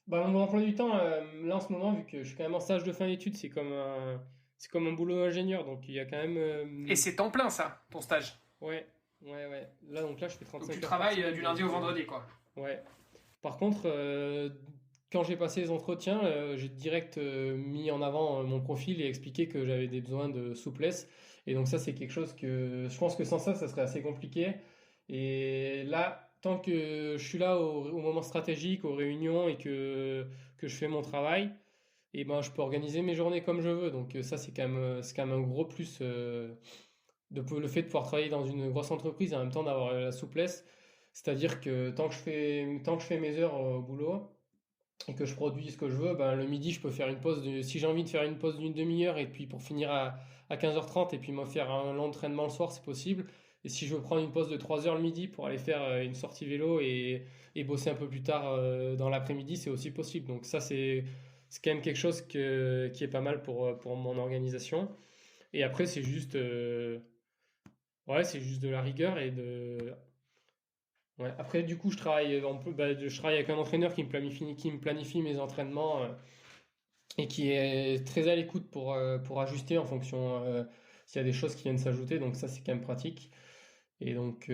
bah, mon emploi du temps, là en ce moment, vu que je suis quand même en stage de fin d'études, c'est comme un boulot d'ingénieur. Donc il y a quand même. Et c'est temps plein, ça, ton stage. Ouais, ouais. Là, je fais Donc 35 tu heures par travailles semaine. du lundi au Donc, vendredi, quoi. ouais. Par contre, quand j'ai passé les entretiens, j'ai direct mis en avant mon profil et expliqué que j'avais des besoins de souplesse. Et donc ça, c'est quelque chose que je pense que sans ça, ça serait assez compliqué. Et là, tant que je suis là au moment stratégique, aux réunions et que je fais mon travail, et ben, je peux organiser mes journées comme je veux. Donc ça, c'est quand même un gros plus le fait de pouvoir travailler dans une grosse entreprise et en même temps d'avoir la souplesse. C'est-à-dire que tant que je fais mes heures au boulot et que je produis ce que je veux, ben, le midi, je peux faire une pause si j'ai envie de faire une pause d'une demi-heure et puis pour finir à 15h30 et puis me faire un long entraînement le soir, c'est possible. Et si je veux prendre une pause de 3 heures le midi pour aller faire une sortie vélo et bosser un peu plus tard dans l'après-midi, c'est aussi possible. Donc ça, c'est quand même quelque chose qui est pas mal pour mon organisation. Et après, ouais, c'est juste de la rigueur ouais. Après, du coup, je travaille avec un entraîneur qui me planifie mes entraînements et qui est très à l'écoute pour ajuster en fonction s'il y a des choses qui viennent s'ajouter. Donc ça, c'est quand même pratique. Et donc,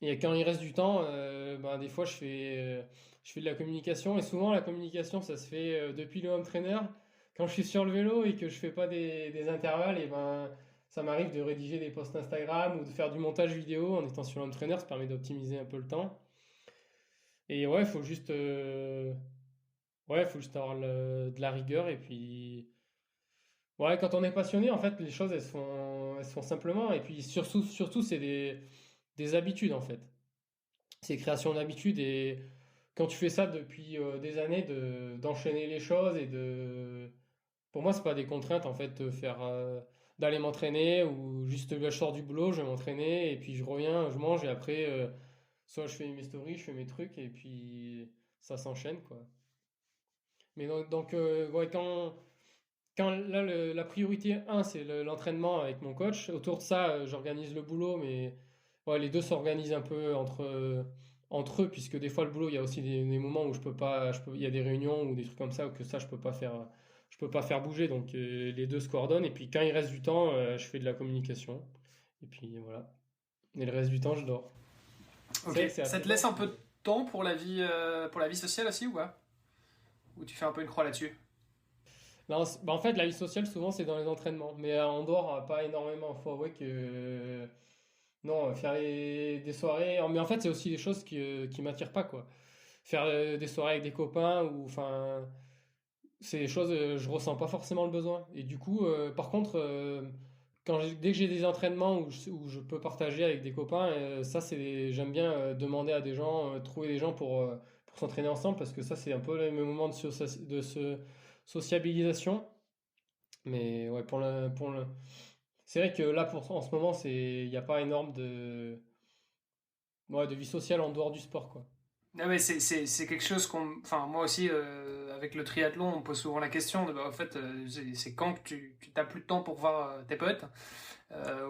et quand il reste du temps, ben, des fois, je fais de la communication. Et souvent, la communication, ça se fait depuis le home trainer. Quand je suis sur le vélo et que je fais pas des intervalles, et ben, ça m'arrive de rédiger des posts Instagram ou de faire du montage vidéo en étant sur le home trainer. Ça permet d'optimiser un peu le temps. Et ouais, faut juste avoir de la rigueur. Et puis, ouais, quand on est passionné, en fait, les choses, elles se font simplement. Et puis, surtout c'est des habitudes, en fait. C'est création d'habitudes. Et quand tu fais ça depuis des années, d'enchaîner les choses pour moi, c'est pas des contraintes, en fait, d'aller m'entraîner ou juste là, je sors du boulot, je vais m'entraîner et puis je reviens, je mange et après, soit je fais mes stories, je fais mes trucs et puis ça s'enchaîne, quoi. Mais ouais, quand là, la priorité un c'est l'entraînement avec mon coach. Autour de ça, j'organise le boulot, mais ouais, les deux s'organisent un peu entre eux, puisque des fois, le boulot, il y a aussi des moments où je peux pas, il y a des réunions ou des trucs comme ça, que ça, je peux pas faire bouger. Donc, les deux se coordonnent. Et puis, quand il reste du temps, je fais de la communication. Et puis, voilà. Et le reste du temps, je dors. C'est Ok. vrai que c'est Ça assez te laisse dense. un peu de temps pour la vie sociale aussi ou pas? Ou tu fais un peu une croix là-dessus? Non, bah, en fait, la vie sociale, souvent, c'est dans les entraînements. Mais en dehors, pas énormément. Faut avouer que non, faire des soirées. Mais en fait, c'est aussi des choses qui m'attirent pas, quoi. Faire des soirées avec des copains, ou enfin, c'est des choses, je ressens pas forcément le besoin. Et du coup, par contre, dès que j'ai des entraînements où je peux partager avec des copains, j'aime bien demander à des gens, trouver des gens pour s'entraîner ensemble, parce que ça, c'est un peu le moment de sociabilisation. Mais ouais, c'est vrai que là, en ce moment, il n'y a pas énorme ouais, de vie sociale en dehors du sport, quoi. Ah ouais, c'est quelque chose qu'on. Enfin, moi aussi, avec le triathlon, on me pose souvent la question de, bah, en fait, c'est quand que tu t'as plus de temps pour voir tes potes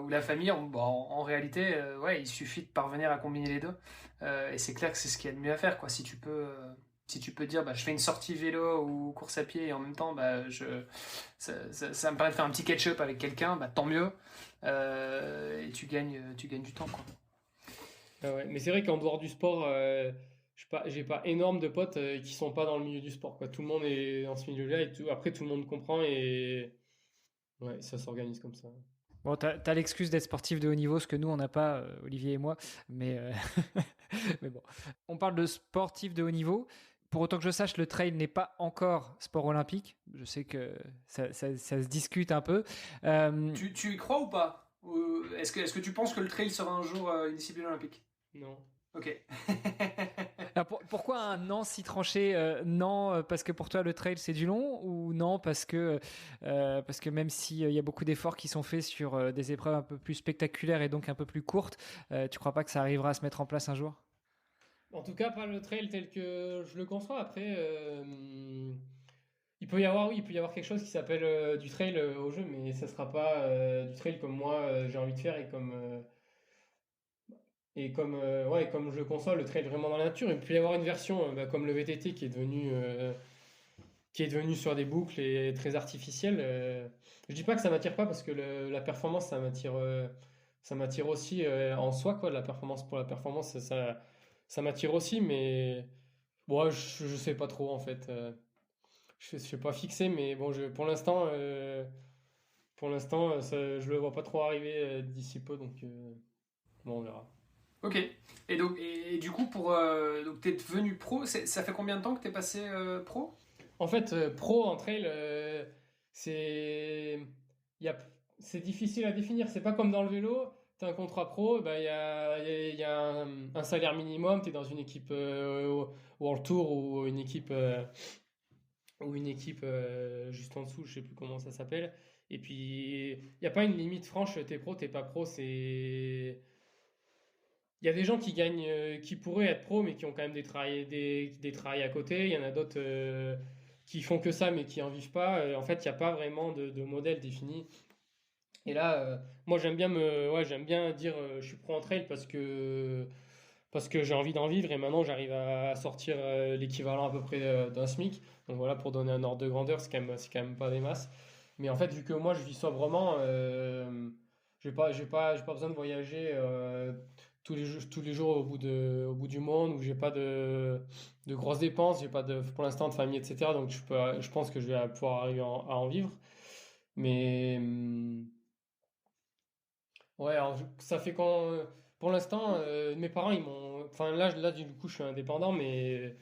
ou la famille. Bon, en réalité, ouais, il suffit de parvenir à combiner les deux. Et c'est clair que c'est ce qu'il y a de mieux à faire, quoi. Si tu peux dire, bah, je fais une sortie vélo ou course à pied et en même temps, bah, ça me permet de faire un petit catch-up avec quelqu'un, bah, tant mieux. Et tu gagnes du temps, quoi. Ah ouais. Mais c'est vrai qu'en dehors du sport, j'ai pas énorme de potes qui sont pas dans le milieu du sport, quoi. Tout le monde est dans ce milieu-là et après tout le monde comprend et ouais, ça s'organise comme ça. Bon, t'as l'excuse d'être sportif de haut niveau, ce que nous, on n'a pas, Olivier et moi. Mais, mais bon. On parle de sportif de haut niveau. Pour autant que je sache, le trail n'est pas encore sport olympique. Je sais que ça se discute un peu. Euh, Tu y crois ou pas? Est-ce que tu penses que le trail sera un jour une discipline olympique? Non. Ok. alors pourquoi un non si tranché? Non, parce que pour toi, le trail, c'est du long? Ou non, parce que même s'il y a beaucoup d'efforts qui sont faits sur des épreuves un peu plus spectaculaires et donc un peu plus courtes, tu crois pas que ça arrivera à se mettre en place un jour? En tout cas, pas le trail tel que je le conçois. Après, il peut y avoir, oui, il peut y avoir quelque chose qui s'appelle du trail au jeu, mais ça sera pas du trail comme moi j'ai envie de faire ouais, comme je le conçois, le trail vraiment dans la nature. Il peut y avoir une version bah, comme le VTT qui est devenu sur des boucles et très artificielle. Je dis pas que ça m'attire pas parce que la performance, ça m'attire aussi en soi, quoi. La performance pour la performance, ça m'attire aussi, mais bon, je sais pas trop en fait. Je suis pas fixé, mais bon, pour l'instant, je le vois pas trop arriver d'ici peu, donc bon, on verra. Ok. Et du coup, donc t'es devenu pro. Ça fait combien de temps que t'es passé pro? En fait, pro en trail, c'est il y a, c'est difficile à définir. C'est pas comme dans le vélo. Tu as un contrat pro, bah, il y a un salaire minimum. Tu es dans une équipe World Tour ou une équipe juste en dessous, je sais plus comment ça s'appelle. Et puis, il n'y a pas une limite franche. T'es pro, t'es pas pro. Il y a des gens qui gagnent, qui pourraient être pros, mais qui ont quand même des travails à côté. Il y en a d'autres qui font que ça, mais qui en vivent pas. En fait, il n'y a pas vraiment de modèle défini. Et là, moi, j'aime bien dire je suis pro en trail parce que j'ai envie d'en vivre et maintenant j'arrive à sortir l'équivalent à peu près d'un SMIC. Donc voilà, pour donner un ordre de grandeur, c'est quand même pas des masses. Mais en fait, vu que moi je vis sobrement, j'ai pas besoin de voyager tous les jours au bout du monde où j'ai pas de grosses dépenses, j'ai pas pour l'instant de famille, etc. Donc je pense que je vais pouvoir arriver à en vivre. Mais ouais, alors, ça fait quand. Pour l'instant, mes parents, ils m'ont. Enfin, là, du coup, je suis indépendant, mais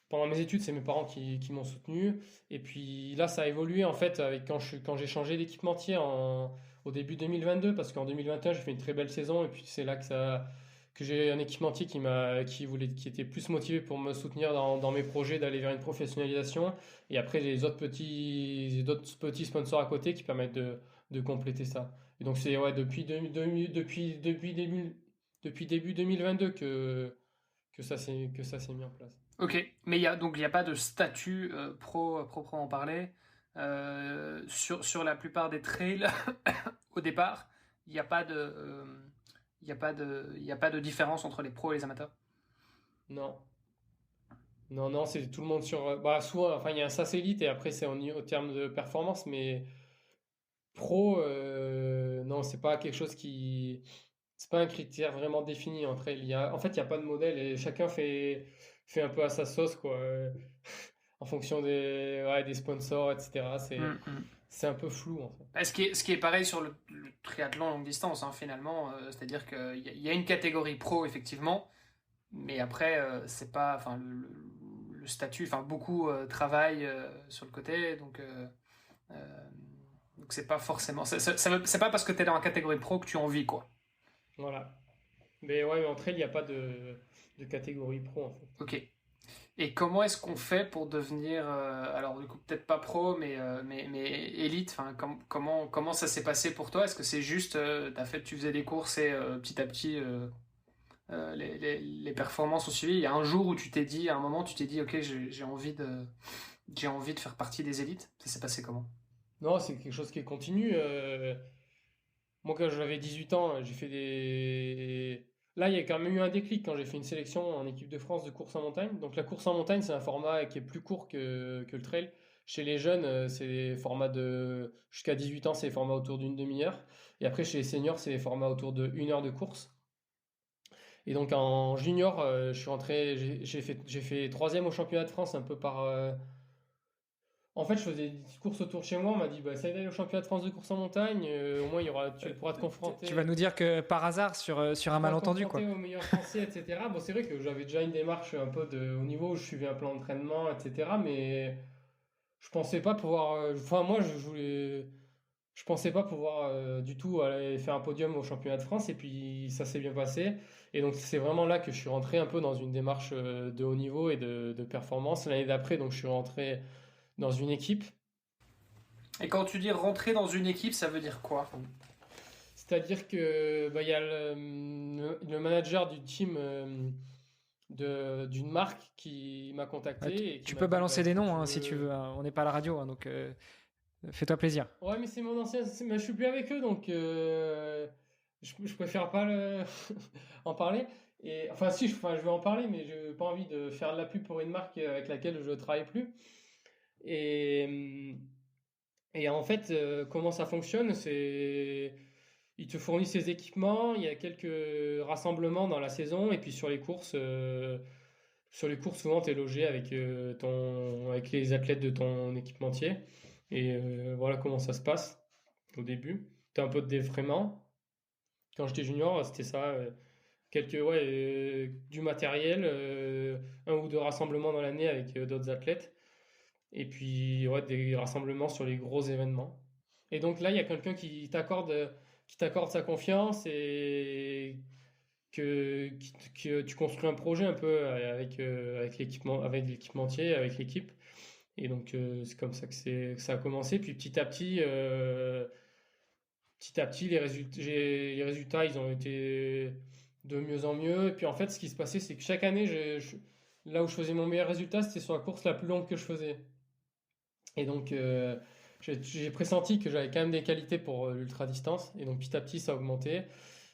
pendant mes études, c'est mes parents qui m'ont soutenu. Et puis là, ça a évolué en fait avec quand j'ai changé d'équipementier au début 2022, parce qu'en 2021, j'ai fait une très belle saison. Et puis c'est là que j'ai un équipementier qui était plus motivé pour me soutenir dans mes projets d'aller vers une professionnalisation. Et après, j'ai d'autres petits sponsors à côté qui permettent de compléter ça. Et donc c'est ouais, depuis début 2022 que ça s'est mis en place. Ok, mais il y a pas de statut pro proprement parlé. Sur la plupart des trails, au départ, il n'y a pas il y a pas de différence entre les pros et les amateurs. Non. Non, non, c'est tout le monde sur. Bah, souvent, enfin, il y a un SAS Elite et après, c'est au terme de performance, mais pro, non, c'est pas quelque chose qui. C'est pas un critère vraiment défini entre elles. En fait, il n'y a pas de modèle et chacun fait un peu à sa sauce, quoi. En fonction des sponsors, etc. Mm, mm. C'est un peu flou, en fait. Bah, ce qui est pareil sur le triathlon longue distance, hein, finalement, c'est-à-dire qu'il y a une catégorie pro, effectivement, mais après, c'est pas, enfin, le statut, enfin, beaucoup travaillent sur le côté, euh, donc c'est pas forcément, c'est pas parce que tu es dans la catégorie pro que tu en vis, quoi. Voilà. Mais ouais, mais entre elles, il n'y a pas de catégorie pro, en fait. Ok. Et comment est-ce qu'on fait pour devenir, alors du coup peut-être pas pro, mais élite, enfin, comment ça s'est passé pour toi? Est-ce que c'est juste, tu faisais des courses et petit à petit les performances ont suivi? Il y a un jour où à un moment tu t'es dit, ok, j'ai envie de faire partie des élites. Ça s'est passé comment? Non, c'est quelque chose qui est continu. Moi, quand j'avais 18 ans, j'ai fait des. Là, il y a quand même eu un déclic quand j'ai fait une sélection en équipe de France de course en montagne. Donc, la course en montagne, c'est un format qui est plus court que le trail. Chez les jeunes, c'est des formats de. Jusqu'à 18 ans, c'est des formats autour d'une demi-heure. Et après, chez les seniors, c'est des formats autour de 1 heure de course. Et donc, en junior, je suis rentré. J'ai fait troisième au championnat de France, un peu par. En fait, je faisais des petites courses autour de chez moi. On m'a dit, bah, essaye d'aller au championnat de France de course en montagne. Au moins, tu pourras te confronter. Tu vas nous dire que par hasard, sur un malentendu, quoi. Aux meilleurs français, etc. Bon, c'est vrai que j'avais déjà une démarche un peu au niveau où je suivais un plan d'entraînement, etc. Mais je pensais pas pouvoir. Enfin, moi, je voulais. Je pensais pas pouvoir du tout aller faire un podium au championnat de France. Et puis, ça s'est bien passé. Et donc, c'est vraiment là que je suis rentré un peu dans une démarche de haut niveau et de performance. L'année d'après, donc, je suis rentré dans une équipe. Et quand tu dis rentrer dans une équipe, ça veut dire quoi? C'est-à-dire que bah, il y a le manager du team d'une marque qui m'a contacté. Ouais, et qui tu m'a peux dit, balancer bah, des est-ce que noms tu hein, si tu veux- veux. On n'est pas à la radio, hein, donc fais-toi plaisir. Ouais, mais c'est mon ancien. Mais je suis plus avec eux, donc je préfère pas en parler. Et, enfin, si, enfin, je vais en parler, mais je n'ai pas envie de faire de la pub pour une marque avec laquelle je ne travaille plus. Et, et en fait, comment ça fonctionne? Ils te fournissent les équipements, il y a quelques rassemblements dans la saison, et puis sur les courses, souvent, tu es logé avec les athlètes de ton équipementier. Et voilà comment ça se passe au début. Tu as un peu de défraiement. Quand j'étais junior, c'était ça. Du matériel, un ou deux rassemblements dans l'année avec d'autres athlètes. Et puis, ouais, des rassemblements sur les gros événements. Et donc là, il y a quelqu'un qui t'accorde sa confiance et que tu construis un projet un peu avec l'équipementier, avec l'équipe. Et donc, c'est comme ça que ça a commencé. Puis petit à petit, les résultats, ils ont été de mieux en mieux. Et puis en fait, ce qui se passait, c'est que chaque année, là où je faisais mon meilleur résultat, c'était sur la course la plus longue que je faisais. Et donc, j'ai pressenti que j'avais quand même des qualités pour l'ultra-distance. Et donc, petit à petit, ça a augmenté.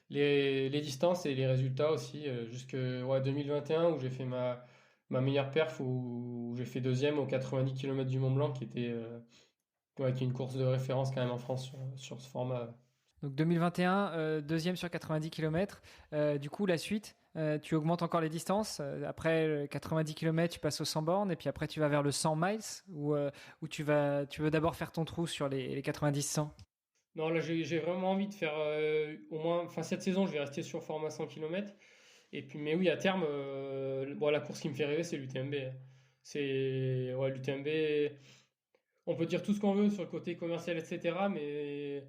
Les distances et les résultats aussi, jusque 2021, où j'ai fait ma meilleure perf, où j'ai fait deuxième aux 90 km du Mont Blanc, qui est une course de référence quand même en France sur ce format. Donc 2021, deuxième sur 90 km. Du coup, la suite, tu augmentes encore les distances. Après 90 km, tu passes au 100 bornes. Et puis après, tu vas vers le 100 miles, où tu veux d'abord faire ton trou sur les 90-100. Non, là, j'ai vraiment envie de faire au moins. Enfin, cette saison, je vais rester sur format 100 km. Et puis, mais oui, à terme, bon, la course qui me fait rêver, c'est l'UTMB. C'est. Ouais, l'UTMB. On peut dire tout ce qu'on veut sur le côté commercial, etc. Mais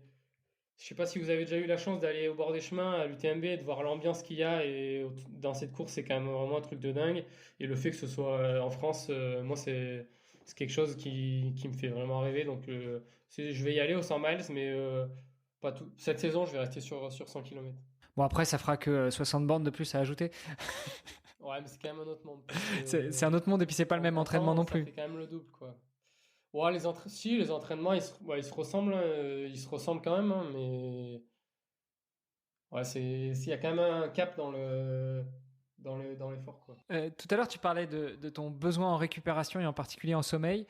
je sais pas si vous avez déjà eu la chance d'aller au bord des chemins à l'UTMB et de voir l'ambiance qu'il y a. Et dans cette course, c'est quand même vraiment un truc de dingue. Et le fait que ce soit en France, moi, c'est quelque chose qui me fait vraiment rêver. Donc, je vais y aller aux 100 miles, mais pas tout. Cette saison, je vais rester sur 100 km. Bon, après, ça fera que 60 bornes de plus à ajouter. Ouais, mais c'est quand même un autre monde. C'est un autre monde et puis c'est pas le même entraînement non plus. Ça fait quand même le double, quoi. Ouais, les entraînements, ils se ressemblent, hein, ils se ressemblent quand même, hein, mais ouais, s'il y a quand même un cap dans l'effort, quoi. Tout à l'heure, tu parlais de ton besoin en récupération et en particulier en sommeil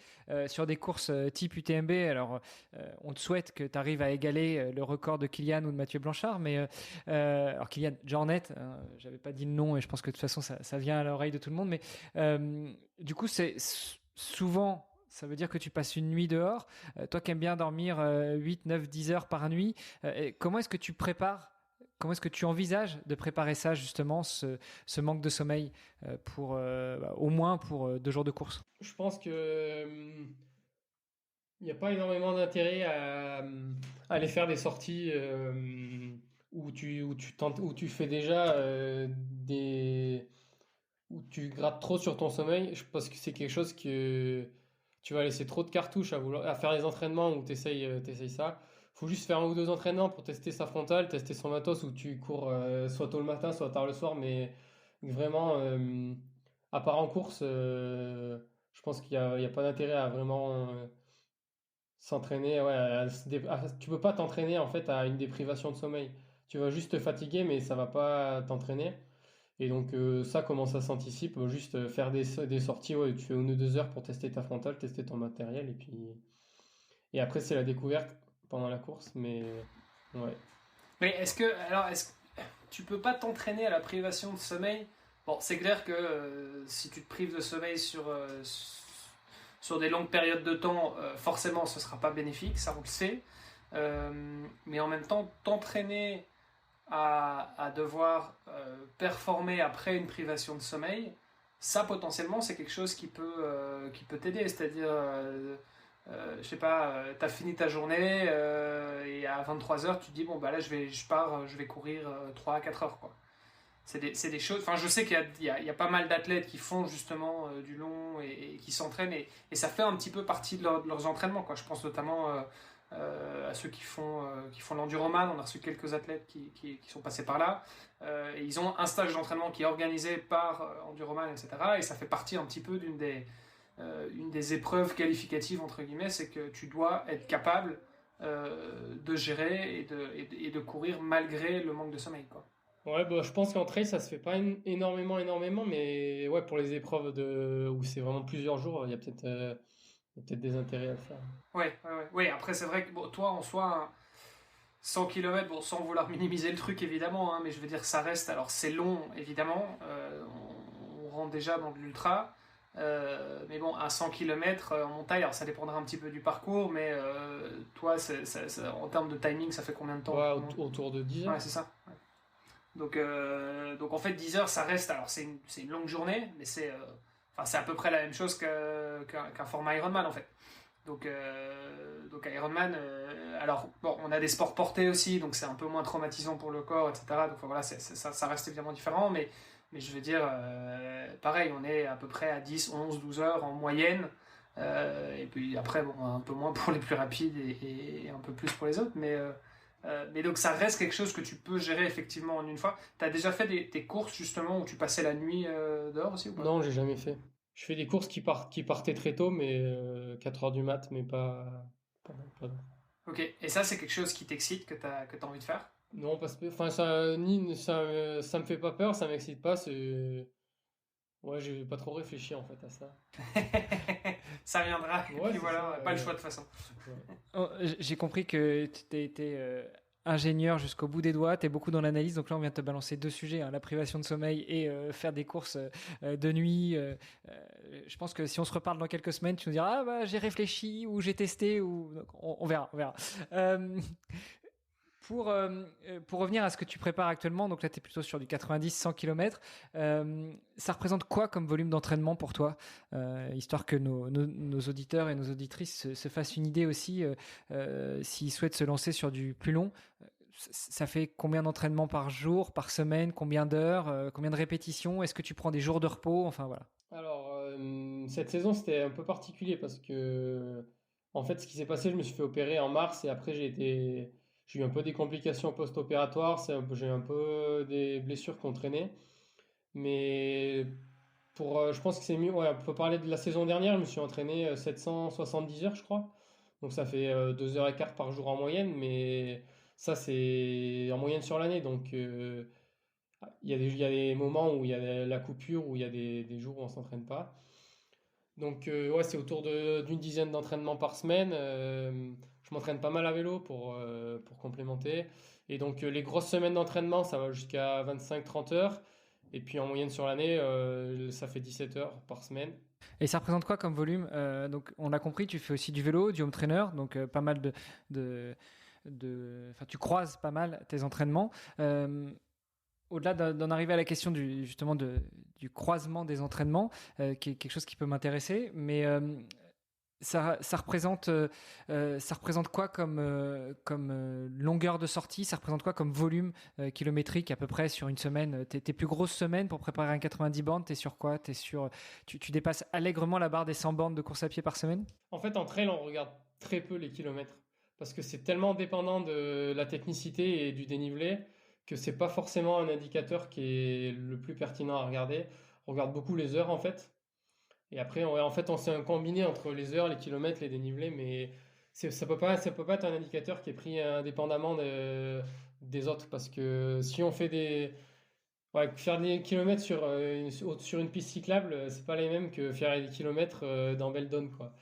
sur des courses type UTMB. Alors, on te souhaite que tu arrives à égaler le record de Kylian ou de Mathieu Blanchard, mais alors Kylian Jornet, hein, j'avais pas dit le nom et je pense que de toute façon ça vient à l'oreille de tout le monde, mais du coup, c'est souvent. Ça veut dire que tu passes une nuit dehors. Toi qui aimes bien dormir 8, 9, 10 heures par nuit, comment est-ce que tu prépares comment est-ce que tu envisages de préparer ça, justement, ce manque de sommeil, au moins pour 2 jours de course? Je pense que il n'y a pas énormément d'intérêt à aller faire des sorties où tu fais déjà où tu grattes trop sur ton sommeil. Je pense que c'est quelque chose que tu vas laisser trop de cartouches à faire les entraînements où tu essayes ça. Faut juste faire un ou deux entraînements pour tester sa frontale, tester son matos où tu cours soit tôt le matin, soit tard le soir, mais vraiment, à part en course, je pense il y a pas d'intérêt à vraiment s'entraîner. Ouais, tu peux pas t'entraîner en fait à une déprivation de sommeil. Tu vas juste te fatiguer, mais ça va pas t'entraîner. Et donc ça, comment ça s'anticipe? Juste faire des sorties, ouais, tu fais 1 ou 2 heures pour tester ta frontale, tester ton matériel, et après c'est la découverte pendant la course, mais ouais. Mais est-ce que tu peux pas t'entraîner à la privation de sommeil? Bon, c'est clair que si tu te prives de sommeil sur des longues périodes de temps, forcément ce sera pas bénéfique, ça on le sait. Mais en même temps, t'entraîner à devoir performer après une privation de sommeil, ça potentiellement c'est quelque chose qui peut t'aider. C'est-à-dire, je sais pas, t'as fini ta journée et à 23 h tu te dis, bon bah là je vais courir 3 à 4 heures quoi. C'est des choses. Enfin, je sais qu'il y a pas mal d'athlètes qui font justement du long et qui s'entraînent et ça fait un petit peu partie de leurs entraînements quoi. Je pense notamment à ceux qui font l'enduroman. On a reçu quelques athlètes qui sont passés par là. Et ils ont un stage d'entraînement qui est organisé par Enduroman, etc. Et ça fait partie un petit peu une des épreuves qualificatives, entre guillemets, c'est que tu dois être capable de gérer et de courir malgré le manque de sommeil, quoi. Ouais, bah, je pense qu'en trail, ça se fait pas énormément, mais ouais, pour les épreuves où c'est vraiment plusieurs jours, il y a peut-être des intérêts à le faire. Ouais. Après, c'est vrai que bon, toi, en soi, 100 km, bon, sans vouloir minimiser le truc, évidemment, hein, mais je veux dire, ça reste. Alors, c'est long, évidemment. On rentre déjà dans de l'ultra. Mais bon, à 100 km en montagne, alors ça dépendra un petit peu du parcours, mais toi, en termes de timing, ça fait combien de temps? Ouais, autour de 10 heures. Ouais, c'est ça. Ouais. Donc en fait, 10 heures, ça reste. Alors, c'est une longue journée, mais c'est à peu près la même chose qu'un format Ironman, en fait. Donc Ironman, alors bon, on a des sports portés aussi, donc c'est un peu moins traumatisant pour le corps, etc. Donc voilà, ça reste évidemment différent, mais je veux dire, pareil, on est à peu près à 10, 11, 12 heures en moyenne, et puis après, bon, un peu moins pour les plus rapides et un peu plus pour les autres, mais donc ça reste quelque chose que tu peux gérer effectivement en une fois. Tu as déjà fait des courses justement où tu passais la nuit dehors aussi ou pas? Non, j'ai jamais fait. Je fais des courses qui partaient très tôt, mais 4 heures du mat, mais pas. Ok, et ça c'est quelque chose qui t'excite, que tu as envie de faire? Non, parce que enfin, ça me fait pas peur, ça m'excite pas. Ouais, j'ai pas trop réfléchi en fait à ça. Ça viendra, et Ouais, puis c'est voilà, ça, pas le choix de toute façon. ouais. Oh, j'ai compris que tu t'es été ingénieur jusqu'au bout des doigts, tu es beaucoup dans l'analyse, donc là on vient de te balancer 2 sujets, hein, la privation de sommeil et faire des courses de nuit. Je pense que si on se reparle dans quelques semaines, tu nous diras j'ai réfléchi ou j'ai testé, ou donc, on verra. Pour revenir à ce que tu prépares actuellement, donc là tu es plutôt sur du 90-100 km, ça représente quoi comme volume d'entraînement pour toi, histoire que nos auditeurs et nos auditrices se fassent une idée aussi, s'ils souhaitent se lancer sur du plus long. Ça fait combien d'entraînements par jour, par semaine, combien d'heures, combien de répétitions, est-ce que tu prends des jours de repos, enfin voilà. Alors, cette saison, c'était un peu particulier parce que, en fait, ce qui s'est passé, je me suis fait opérer en mars et après, j'ai eu un peu des complications post-opératoires, j'ai eu un peu des blessures qui ont traîné. Mais je pense que c'est mieux. Ouais, on peut parler de la saison dernière, je me suis entraîné 770 heures, je crois. Donc, ça fait 2h15 par jour en moyenne, mais ça, c'est en moyenne sur l'année. Donc, il y a des moments où il y a la coupure, où il y a des jours où on s'entraîne pas. Donc, ouais, c'est autour d'une dizaine d'entraînements par semaine. Je m'entraîne pas mal à vélo pour complémenter. Et donc, les grosses semaines d'entraînement, ça va jusqu'à 25-30 heures. Et puis, en moyenne sur l'année, ça fait 17 heures par semaine. Et ça représente quoi comme volume? Donc on l'a compris, tu fais aussi du vélo, du home trainer, donc pas mal enfin, tu croises pas mal tes entraînements. Au-delà d'en arriver à la question justement du croisement des entraînements, qui est quelque chose qui peut m'intéresser, mais ça représente quoi comme longueur de sortie? Ça représente quoi comme volume kilométrique à peu près sur une semaine? Tes plus grosses semaines pour préparer un 90 bornes, t'es sur quoi? Tu dépasses allègrement la barre des 100 bornes de course à pied par semaine? En fait, en trail, on regarde très peu les kilomètres parce que c'est tellement dépendant de la technicité et du dénivelé que c'est pas forcément un indicateur qui est le plus pertinent à regarder. On regarde beaucoup les heures en fait. Et après, en fait, on s'est un combiné entre les heures, les kilomètres, les dénivelés, mais ça peut pas être un indicateur qui est pris indépendamment des autres parce que si on fait ouais, faire des kilomètres sur une piste cyclable, c'est pas les mêmes que faire des kilomètres dans Beldon, quoi.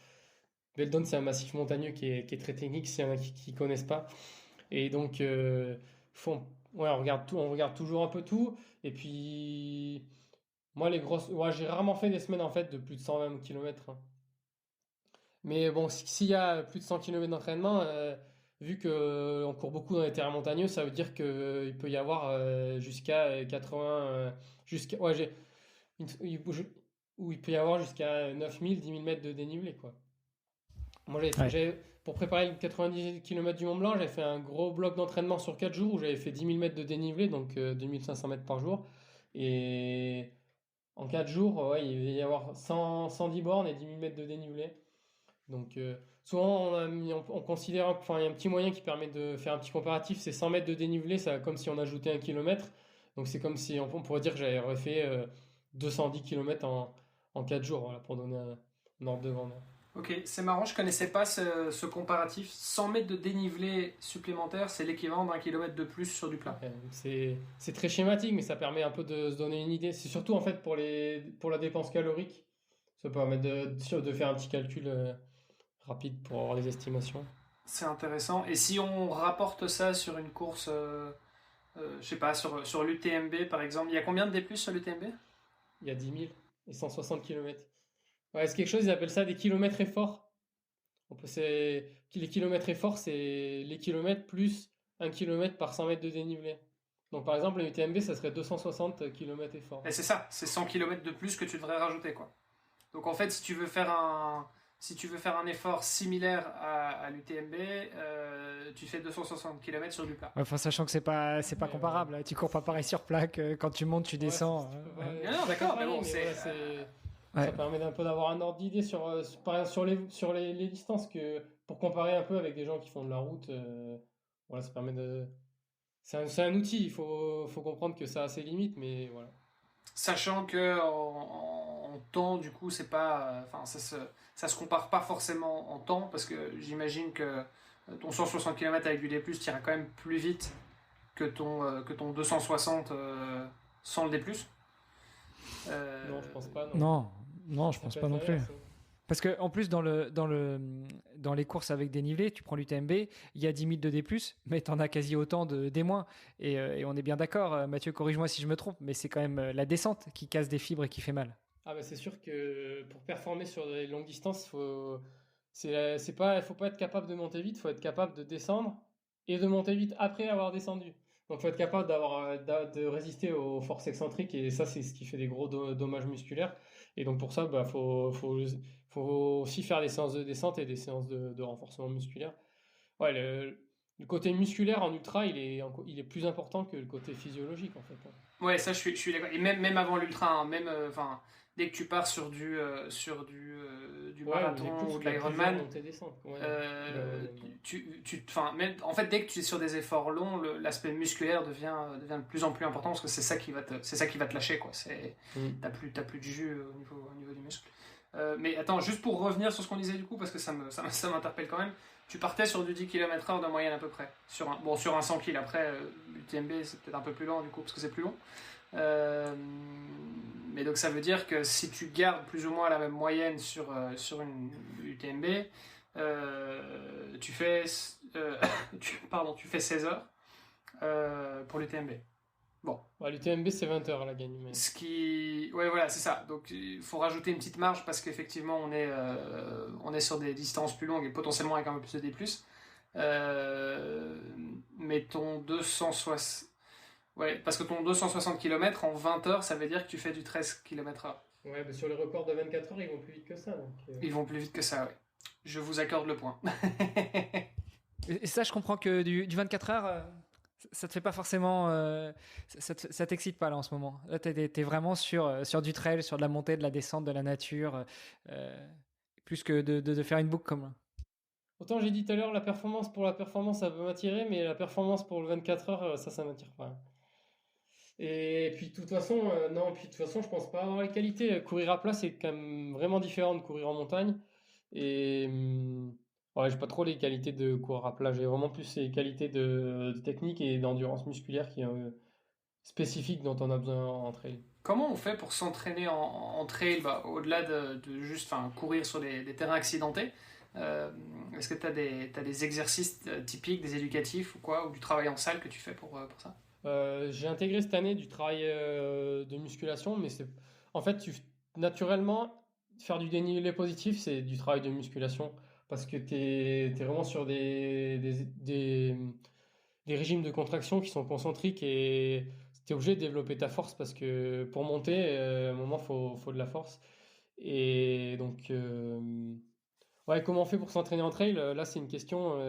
Beldon, c'est un massif montagneux qui est très technique, s'il y en a qui connaissent pas. Et donc, ouais, on regarde toujours un peu tout. Et puis, moi, ouais, j'ai rarement fait des semaines en fait de plus de 120 km. Mais bon, s'il y a plus de 100 km d'entraînement, vu qu'on court beaucoup dans les terrains montagneux, ça veut dire qu'il peut y avoir jusqu'à 80. Ouais, où il peut y avoir jusqu'à 9000, 10 000 mètres de dénivelé, quoi. Moi, pour préparer le 90 km du Mont Blanc, j'avais fait un gros bloc d'entraînement sur 4 jours où j'avais fait 10 000 mètres de dénivelé, donc 2500 mètres par jour. Et en 4 jours, ouais, il va y avoir 110 bornes et 10 000 mètres de dénivelé. Donc, souvent, on considère, enfin, il y a un petit moyen qui permet de faire un petit comparatif, c'est 100 mètres de dénivelé, c'est comme si on ajoutait 1 kilomètre. Donc, c'est comme si on pourrait dire que j'avais refait 210 km en 4 jours, voilà, pour donner un ordre de grandeur. Ok, c'est marrant, je connaissais pas ce comparatif. 100 mètres de dénivelé supplémentaire, c'est l'équivalent d'un kilomètre de plus sur du plat. C'est très schématique, mais ça permet un peu de se donner une idée. C'est surtout en fait pour la dépense calorique. Ça permet de faire un petit calcul rapide pour avoir des estimations. C'est intéressant. Et si on rapporte ça sur une course, je sais pas, sur l'UTMB par exemple, il y a combien de D+ sur l'UTMB? Il y a 10 000 et 160 km. Ouais, c'est quelque chose, ils appellent ça des kilomètres efforts. Les kilomètres efforts, c'est les kilomètres plus 1 kilomètre par 100 mètres de dénivelé. Donc par exemple, le UTMB, ça serait 260 km efforts. Et c'est ça, c'est 100 km de plus que tu devrais rajouter, quoi. Donc en fait, si tu veux faire un effort similaire à l'UTMB, tu fais 260 km sur du plat. Enfin, sachant que c'est pas comparable. Tu cours pas pareil sur plat que quand tu montes, tu descends. Non, d'accord, mais bon, ça permet un peu d'avoir un ordre d'idée par exemple, sur les distances pour comparer un peu avec des gens qui font de la route. Voilà, ça permet de. C'est un outil, il faut comprendre que ça a ses limites, mais voilà. Sachant que en temps, du coup, c'est pas, enfin, ça se compare pas forcément en temps, parce que j'imagine que ton 160 km avec du D+, tu iras quand même plus vite que ton 260 sans le D+. Non, je pense pas. Non, je pense pas non plus. Parce que en plus, dans les courses avec dénivelé, tu prends l'UTMB, il y a 10 000 de D+, mais tu en as quasi autant de D-. Et on est bien d'accord, Mathieu, corrige-moi si je me trompe, mais c'est quand même la descente qui casse des fibres et qui fait mal. Ah bah c'est sûr que pour performer sur des longues distances, faut pas être capable de monter vite, faut être capable de descendre et de monter vite après avoir descendu. Donc faut être capable de résister aux forces excentriques et ça c'est ce qui fait des gros dommages musculaires. Et donc pour ça faut aussi faire des séances de descente et des séances de renforcement musculaire. Ouais, le côté musculaire en ultra, il est plus important que le côté physiologique en fait. Ouais, ça je suis d'accord. Et même avant l'ultra, hein, même enfin dès que tu pars sur du Ouais, ou marathon des courses ou où de il y a plusieurs l'Ironman, montées et descentes. Ouais. enfin, en fait, dès que tu es sur des efforts longs, l'aspect musculaire devient de plus en plus important parce que c'est ça qui va te lâcher, quoi. T'as plus de jus au niveau du muscle. Mais attends, juste pour revenir sur ce qu'on disait du coup, parce que ça m'interpelle quand même. Tu partais sur du 10 km/h de moyenne à peu près. Sur un 100 km. Après, l'UTMB, c'est peut-être un peu plus lent du coup, parce que c'est plus long. Mais donc ça veut dire que si tu gardes plus ou moins la même moyenne sur une UTMB, tu fais, tu fais 16 heures pour l'UTMB. Bon. Ouais, l'UTMB c'est 20 heures la gagne. Mais... Ouais, voilà, c'est ça. Donc il faut rajouter une petite marge parce qu'effectivement on est sur des distances plus longues et potentiellement avec un peu plus de D+. Mais ton 260... Ouais, parce que ton 260 km en 20 heures, ça veut dire que tu fais du 13 km/h. Ouais, mais sur les records de 24 heures, ils vont plus vite que ça. Donc, Ils vont plus vite que ça, oui. Je vous accorde le point. Et ça, je comprends que du 24 heures, ça te fait pas forcément... ça t'excite pas là en ce moment. Là, t'es vraiment sur du trail, sur de la montée, de la descente, de la nature, plus que de faire une boucle comme... Autant j'ai dit tout à l'heure, la performance pour la performance, ça peut m'attirer, mais la performance pour le 24 heures, ça m'attire pas. Et puis de toute façon, je pense pas avoir les qualités. Courir à plat, c'est quand même vraiment différent de courir en montagne. Et ouais, j'ai pas trop les qualités de courir à plat. J'ai vraiment plus les qualités de technique et d'endurance musculaire qui est spécifique dont on a besoin en trail. Comment on fait pour s'entraîner en trail, au-delà de juste courir sur des terrains accidentés? Est-ce que tu as des exercices typiques, des éducatifs ou quoi, ou du travail en salle que tu fais pour ça? J'ai intégré cette année du travail de musculation, mais en fait, naturellement, faire du dénivelé positif, c'est du travail de musculation parce que tu es vraiment sur des régimes de contraction qui sont concentriques et tu es obligé de développer ta force parce que pour monter, à un moment, faut de la force. Et donc, ouais, comment on fait pour s'entraîner en trail? Là, c'est une question.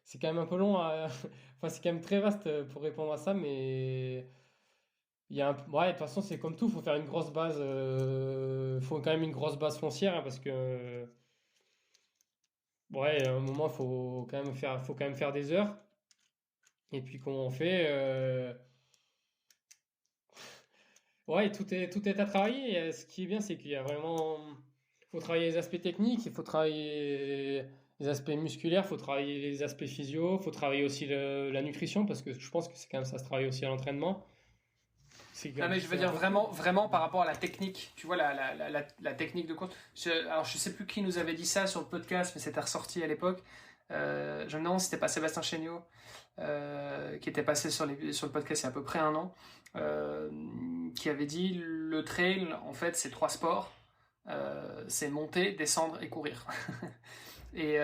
C'est quand même un peu long. Enfin, c'est quand même très vaste pour répondre à ça, mais ouais, de toute façon, c'est comme tout. Faut faire une grosse base. Faut quand même une grosse base foncière hein, parce que ouais, à un moment, faut quand même faire des heures. Et puis, comment on fait? Ouais, tout est à travailler. Et, ce qui est bien, c'est qu'il y a vraiment. Faut travailler les aspects techniques, il faut travailler les aspects musculaires, il faut travailler les aspects physio, il faut travailler aussi la nutrition parce que je pense que c'est quand même ça se travaille aussi à l'entraînement. Non mais je veux dire vraiment par rapport à la technique, tu vois la technique de course. Alors je sais plus qui nous avait dit ça sur le podcast, mais c'était ressorti à l'époque. Je me demande si c'était pas Sébastien Chéniaud qui était passé sur le podcast il y a à peu près un an, qui avait dit le trail en fait c'est 3 sports. C'est monter, descendre et courir. et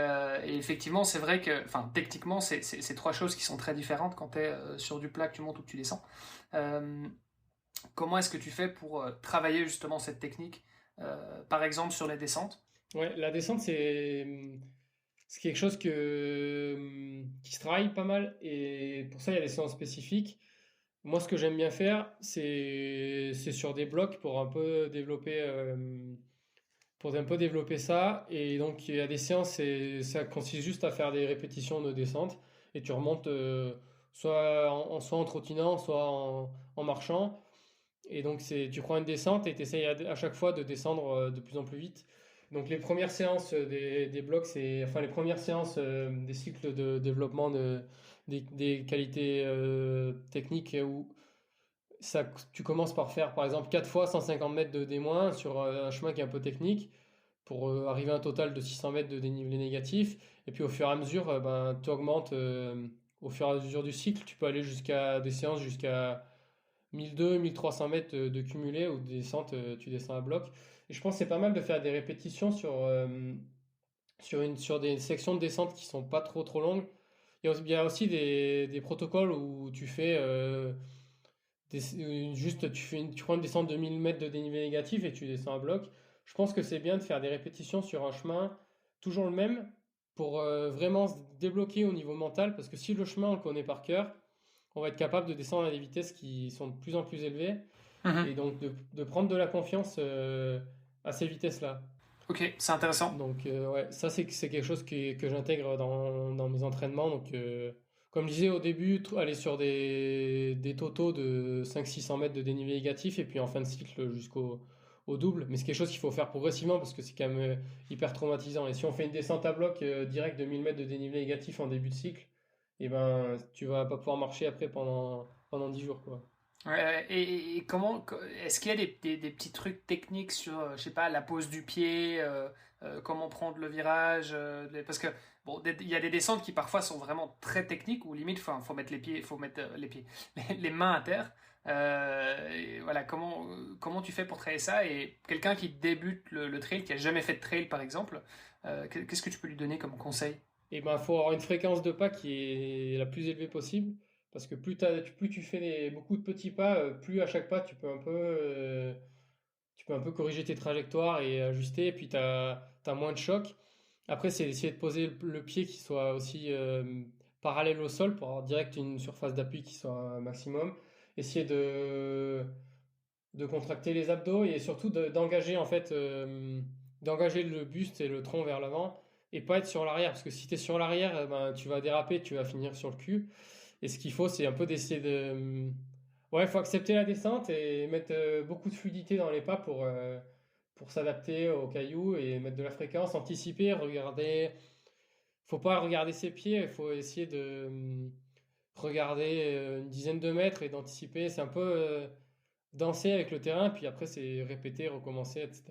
effectivement, c'est vrai que, techniquement, c'est 3 choses qui sont très différentes quand tu es sur du plat, que tu montes ou que tu descends. Comment est-ce que tu fais pour travailler justement cette technique, par exemple sur les descentes? Ouais, la descente, c'est quelque chose qui se travaille pas mal et pour ça, il y a des séances spécifiques. Moi, ce que j'aime bien faire, c'est sur des blocs pour un peu développer ça. Et donc, il y a des séances, ça consiste juste à faire des répétitions de descente. Et tu remontes soit en trottinant, soit en marchant. Et donc, tu prends une descente et tu essayes à chaque fois de descendre de plus en plus vite. Donc, les premières séances des blocs, les premières séances des cycles de développement des qualités techniques où tu commences par faire, par exemple, 4 fois 150 mètres de D- sur un chemin qui est un peu technique. pour arriver à un total de 600 mètres de dénivelé négatif. Et puis au fur et à mesure, tu augmentes au fur et à mesure du cycle. Tu peux aller jusqu'à des séances jusqu'à 1200, 1300 mètres de cumulé ou de descente, tu descends à bloc. Et je pense que c'est pas mal de faire des répétitions sur des sections de descente qui sont pas trop longues. Il y a aussi des protocoles où tu fais juste tu prends une descente de 1000 mètres de dénivelé négatif et tu descends à bloc. Je pense que c'est bien de faire des répétitions sur un chemin toujours le même pour vraiment se débloquer au niveau mental parce que si le chemin on le connaît par cœur, on va être capable de descendre à des vitesses qui sont de plus en plus élevées Mhm. et donc de prendre de la confiance à ces vitesses-là. Ok, c'est intéressant. Donc, ouais, ça, c'est quelque chose que j'intègre dans mes entraînements. Donc, comme je disais au début, aller sur des totaux de 500-600 mètres de dénivelé négatif et puis en fin de cycle au double. Mais c'est quelque chose qu'il faut faire progressivement parce que c'est quand même hyper traumatisant. Et si on fait une descente à bloc direct de 1000 mètres de dénivelé négatif en début de cycle, et ben, tu vas pas pouvoir marcher après pendant 10 jours, quoi. Ouais, et comment, est-ce qu'il y a des petits trucs techniques sur, je sais pas, la pose du pied, comment prendre le virage, parce que bon, il y a des descentes qui parfois sont vraiment très techniques où limite, faut mettre les pieds, faut mettre les pieds, les mains à terre. Et voilà, comment tu fais pour travailler ça? Et quelqu'un qui débute le trail, qui a jamais fait de trail par exemple, qu'est-ce que tu peux lui donner comme conseil? Et ben, faut avoir une fréquence de pas qui est la plus élevée possible. Parce que plus tu fais beaucoup de petits pas, plus à chaque pas tu peux un peu corriger tes trajectoires et ajuster. Et puis tu as moins de choc. Après, c'est d'essayer de poser le pied qui soit aussi parallèle au sol pour avoir direct une surface d'appui qui soit un maximum. Essayer de contracter les abdos et surtout d'engager en fait d'engager le buste et le tronc vers l'avant et pas être sur l'arrière parce que si tu es sur l'arrière ben, tu vas déraper, tu vas finir sur le cul et ce qu'il faut c'est un peu d'essayer de ouais, il faut accepter la descente et mettre beaucoup de fluidité dans les pas pour s'adapter aux cailloux et mettre de la fréquence, anticiper, regarder, faut pas regarder ses pieds, il faut essayer de regarder une dizaine de mètres et d'anticiper, c'est un peu danser avec le terrain, puis après c'est répéter, recommencer, etc.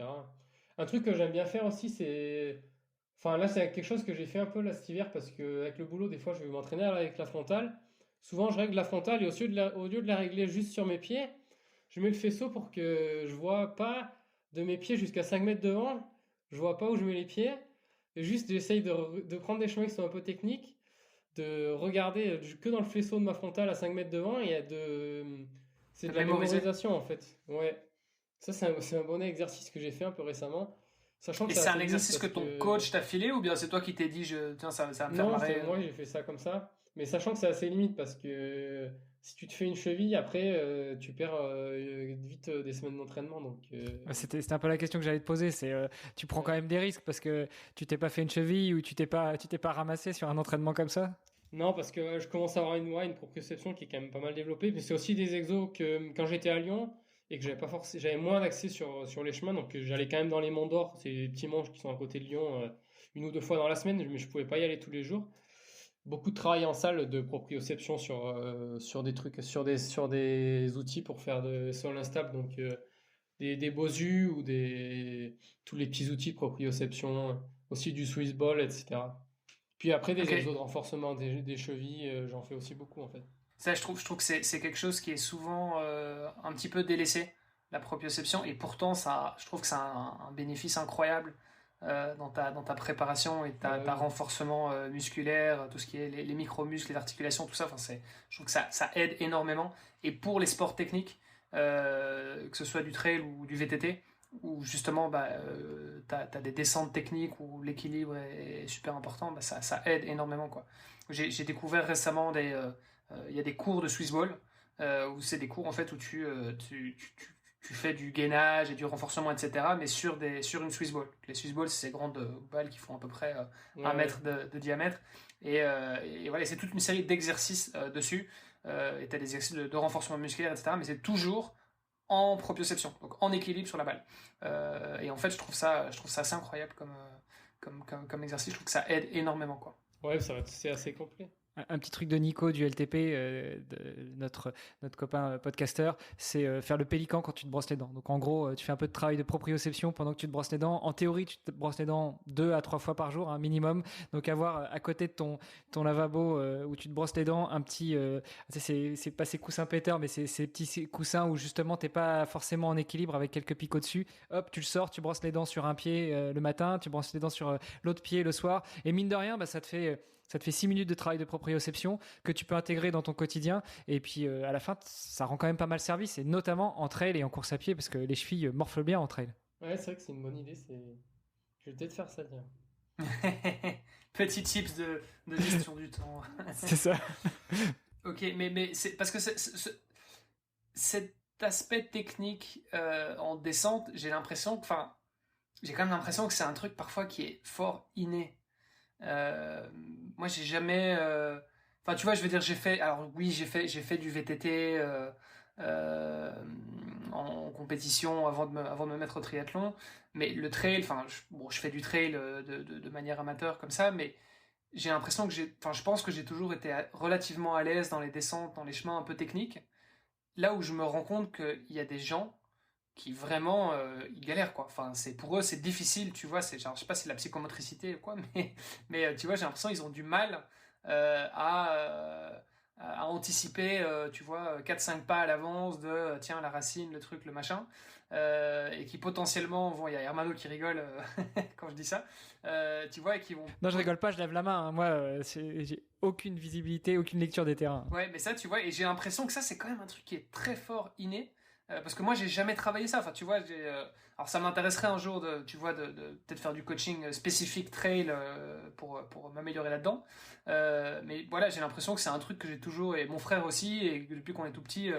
Un truc que j'aime bien faire aussi, c'est... Enfin là c'est quelque chose que j'ai fait un peu là cet hiver parce que avec le boulot des fois je vais m'entraîner avec la frontale. Souvent je règle la frontale et au lieu de la régler juste sur mes pieds, je mets le faisceau pour que je vois pas de mes pieds jusqu'à 5 mètres devant, je vois pas où je mets les pieds. Et juste j'essaye de prendre des chemins qui sont un peu techniques, de regarder que dans le faisceau de ma frontale à 5 mètres devant et c'est De de la mémoriser. mémorisation en fait. Ouais. Ça, c'est un bon exercice que j'ai fait un peu récemment. Sachant que Et c'est c'est un assez limite exercice que parce ton que. coach t'a filé ou bien c'est toi qui t'es dit, tiens, ça va me faire Non, c'est marrer? moi, j'ai fait ça comme ça. Mais sachant que c'est assez limite parce que si tu te fais une cheville, après, tu perds vite des semaines d'entraînement. Donc, C'était un peu la question que j'allais te poser. C'est tu prends quand ouais. même des risques parce que tu t'es pas fait une cheville ou tu t'es pas ramassé sur un entraînement comme ça. Non, parce que je commence à avoir une proprioception qui est quand même pas mal développée. Mais c'est aussi des exos que quand j'étais à Lyon et que j'avais moins d'accès sur les chemins. Donc, j'allais quand même dans les monts d'Or, ces petits monts qui sont à côté de Lyon, une ou deux fois dans la semaine, mais je pouvais pas y aller tous les jours. Beaucoup de travail en salle de proprioception sur des trucs, sur des outils pour faire de sol instable, donc des Bosu ou tous les petits outils de proprioception, aussi du Swiss Ball, etc. Puis après, des Ok. exos de renforcement des chevilles, j'en fais aussi beaucoup en fait. Ça, je trouve que c'est quelque chose qui est souvent un petit peu délaissé, la proprioception, et pourtant, je trouve que ça a un bénéfice incroyable dans ta préparation et Bah ta oui. renforcement musculaire, tout ce qui est les micro-muscles, les articulations, tout ça. Enfin, je trouve que ça aide énormément. Et pour les sports techniques, que ce soit du trail ou du VTT, où justement bah, t'as des descentes techniques où l'équilibre est super important, bah, ça aide énormément, quoi. J'ai découvert récemment il y a des cours de Swiss Ball où c'est des cours en fait où tu fais du gainage et du renforcement, etc. Mais sur une Swiss Ball. Les Swiss Balls, c'est ces grandes balles qui font à peu près Ouais, 1 ouais. mètre de diamètre. Et voilà, c'est toute une série d'exercices dessus. Et tu as des exercices de renforcement musculaire, etc. Mais c'est toujours en proprioception, donc en équilibre sur la balle. Et en fait, je trouve ça assez incroyable comme exercice. Je trouve que ça aide énormément, quoi. Ouais, c'est assez complet. Un petit truc de Nico du LTP, notre copain podcasteur, c'est faire le pélican quand tu te brosses les dents. Donc en gros, tu fais un peu de travail de proprioception pendant que tu te brosses les dents. En théorie, tu te brosses les dents 2 à 3 fois par jour, un minimum. Donc avoir à côté de ton lavabo où tu te brosses les dents, un petit, c'est pas ces coussins péteurs, mais c'est ces petits coussins où justement t'es pas forcément en équilibre avec quelques picots dessus. Hop, tu le sors, tu brosses les dents sur un pied le matin, tu brosses les dents sur l'autre pied le soir. Et mine de rien, ça te fait 6 minutes de travail de proprioception que tu peux intégrer dans ton quotidien. Et puis, à la fin, ça rend quand même pas mal service, et notamment en trail et en course à pied, parce que les chevilles morflent bien en trail. Ouais, c'est vrai que c'est une bonne idée. Je vais peut-être faire ça, tiens. Petit tips de gestion du temps. C'est ça. Ok, mais c'est parce que cet aspect technique en descente, j'ai quand même l'impression que c'est un truc parfois qui est fort inné. Moi, j'ai jamais. Enfin, tu vois, je veux dire, j'ai fait du VTT en compétition avant de me mettre au triathlon. Mais le trail, je fais du trail de manière amateur comme ça, mais j'ai l'impression que je pense que j'ai toujours été relativement à l'aise dans les descentes, dans les chemins un peu techniques. Là où je me rends compte qu'il y a des gens qui vraiment ils galèrent quoi. Enfin, pour eux c'est difficile, tu vois, c'est genre je sais pas si c'est la psychomotricité ou quoi, mais tu vois, j'ai l'impression qu'ils ont du mal à anticiper, tu vois, 4-5 pas à l'avance de tiens la racine, le truc, le machin, et qui potentiellement vont, il y a Hermano qui rigole quand je dis ça, tu vois, et qui vont. Non, je rigole pas, je lève la main, hein. Moi, j'ai aucune visibilité, aucune lecture des terrains. Ouais, mais ça, tu vois, et j'ai l'impression que ça, c'est quand même un truc qui est très fort inné. Parce que moi, j'ai jamais travaillé ça. Enfin, tu vois, alors ça m'intéresserait un jour de peut-être faire du coaching spécifique trail pour m'améliorer là-dedans. Mais voilà, j'ai l'impression que c'est un truc que j'ai toujours, et mon frère aussi, et que depuis qu'on est tout petit,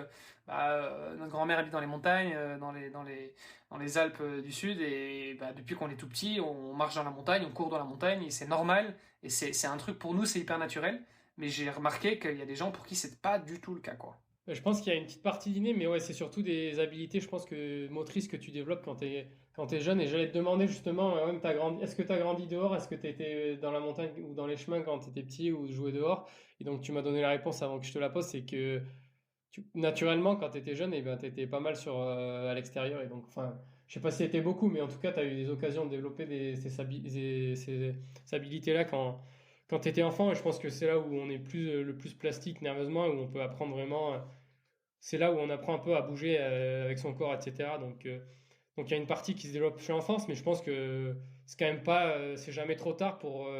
notre grand-mère habite dans les montagnes, dans les Alpes du Sud, et depuis qu'on est tout petit, on marche dans la montagne, on court dans la montagne, et c'est normal, et c'est un truc pour nous, c'est hyper naturel. Mais j'ai remarqué qu'il y a des gens pour qui c'est pas du tout le cas, quoi. Je pense qu'il y a une petite partie d'inné, mais ouais, c'est surtout des habilités, je pense que motrices que tu développes quand t'es jeune. Et j'allais te demander justement, est-ce que tu as grandi dehors? Est-ce que tu étais dans la montagne ou dans les chemins quand tu étais petit ou jouais dehors? Et donc tu m'as donné la réponse avant que je te la pose, c'est que naturellement, quand tu étais jeune, tu étais pas mal à l'extérieur. Et donc, enfin, je sais pas si c'était beaucoup, mais en tout cas, tu as eu des occasions de développer ces habilités-là quand tu étais enfant. Et je pense que c'est là où on est le plus plastique nerveusement, où on peut apprendre vraiment. C'est là où on apprend un peu à bouger avec son corps, etc. Donc il y a une partie qui se développe chez l'enfance, mais je pense que c'est quand même pas, c'est jamais trop tard pour.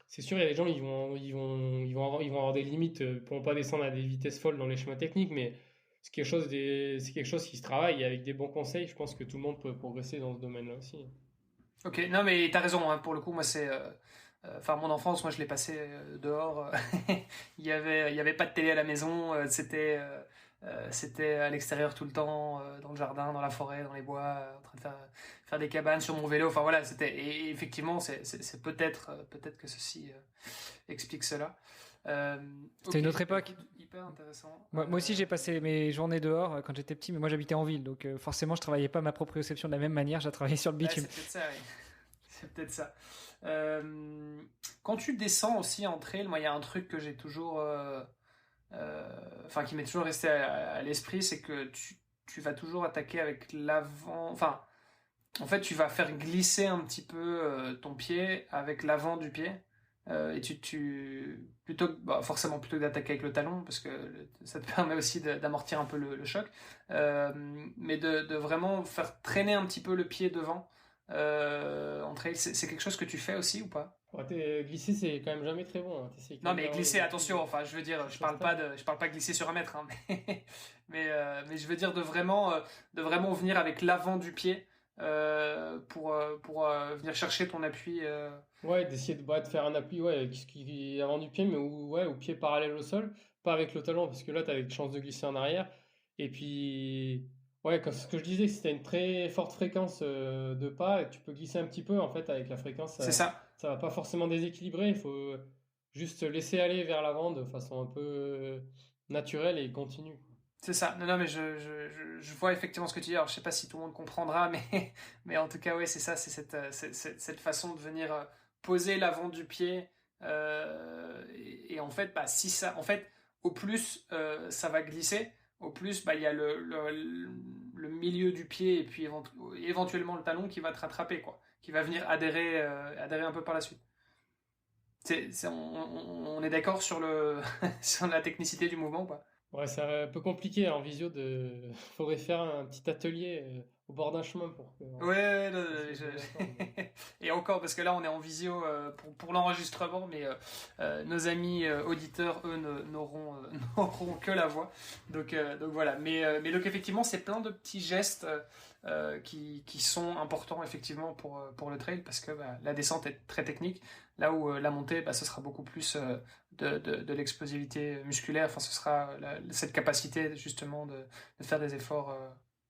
C'est sûr, il y a des gens, ils vont avoir des limites, ils pourront pas descendre à des vitesses folles dans les schémas techniques, mais c'est quelque chose qui se travaille. Et avec des bons conseils, je pense que tout le monde peut progresser dans ce domaine-là aussi. Ok, non mais t'as raison, hein, pour le coup, moi c'est. Mon enfance, moi je l'ai passé dehors. Il y avait pas de télé à la maison. C'était à l'extérieur tout le temps, dans le jardin, dans la forêt, dans les bois, en train de faire des cabanes sur mon vélo. Enfin voilà, et effectivement, c'est peut-être que ceci explique cela. C'était une autre époque. Hyper intéressant. Moi aussi, j'ai passé mes journées dehors quand j'étais petit, mais moi j'habitais en ville, donc forcément je travaillais pas ma proprioception de la même manière, j'ai travaillé sur le bitume. Ouais, c'est peut-être ça, oui. C'est peut-être ça. Quand tu descends aussi en trail, moi il y a un truc que j'ai toujours, qui m'est toujours resté à l'esprit, c'est que tu vas toujours attaquer avec l'avant. Enfin, en fait, tu vas faire glisser un petit peu ton pied avec l'avant du pied. Et forcément plutôt que d'attaquer avec le talon, parce que ça te permet aussi d'amortir un peu le choc, mais de vraiment faire traîner un petit peu le pied devant en trail. C'est quelque chose que tu fais aussi ou pas? Glisser, c'est quand même jamais très bon, hein. Non, mais glisser, attention, enfin je veux dire, je parle pas glisser sur un mètre, hein, mais je veux dire de vraiment venir avec l'avant du pied pour venir chercher ton appui. Ouais, d'essayer de faire un appui, ouais, qui est avant du pied, mais au pied parallèle au sol, pas avec le talon, parce que là, tu as des chances de glisser en arrière. Et puis, ouais, ce que je disais, si tu as une très forte fréquence de pas, tu peux glisser un petit peu, en fait, avec la fréquence. C'est ça. Ça va pas forcément déséquilibrer, il faut juste laisser aller vers l'avant de façon un peu naturelle et continue. C'est ça. Non, mais je vois effectivement ce que tu dis. Alors, je sais pas si tout le monde comprendra, mais en tout cas, ouais, c'est ça. C'est cette façon de venir poser l'avant du pied Et en fait, si ça, en fait, au plus ça va glisser, au plus il y a le milieu du pied et puis éventuellement le talon qui va te rattraper, quoi, qui va venir adhérer un peu par la suite. On est d'accord sur sur la technicité du mouvement ou pas? Ouais, c'est un peu compliqué en visio faudrait faire un petit atelier au bord d'un chemin pour que. Ouais, on se mette d'accord, mais- et encore, parce que là on est en visio pour l'enregistrement, mais nos amis auditeurs, eux, n'auront que la voix. Donc voilà. Mais donc effectivement, c'est plein de petits gestes qui sont importants effectivement pour le trail, parce que la descente est très technique, là où la montée, ce sera beaucoup plus de l'explosivité musculaire. Enfin, ce sera cette capacité justement de faire des efforts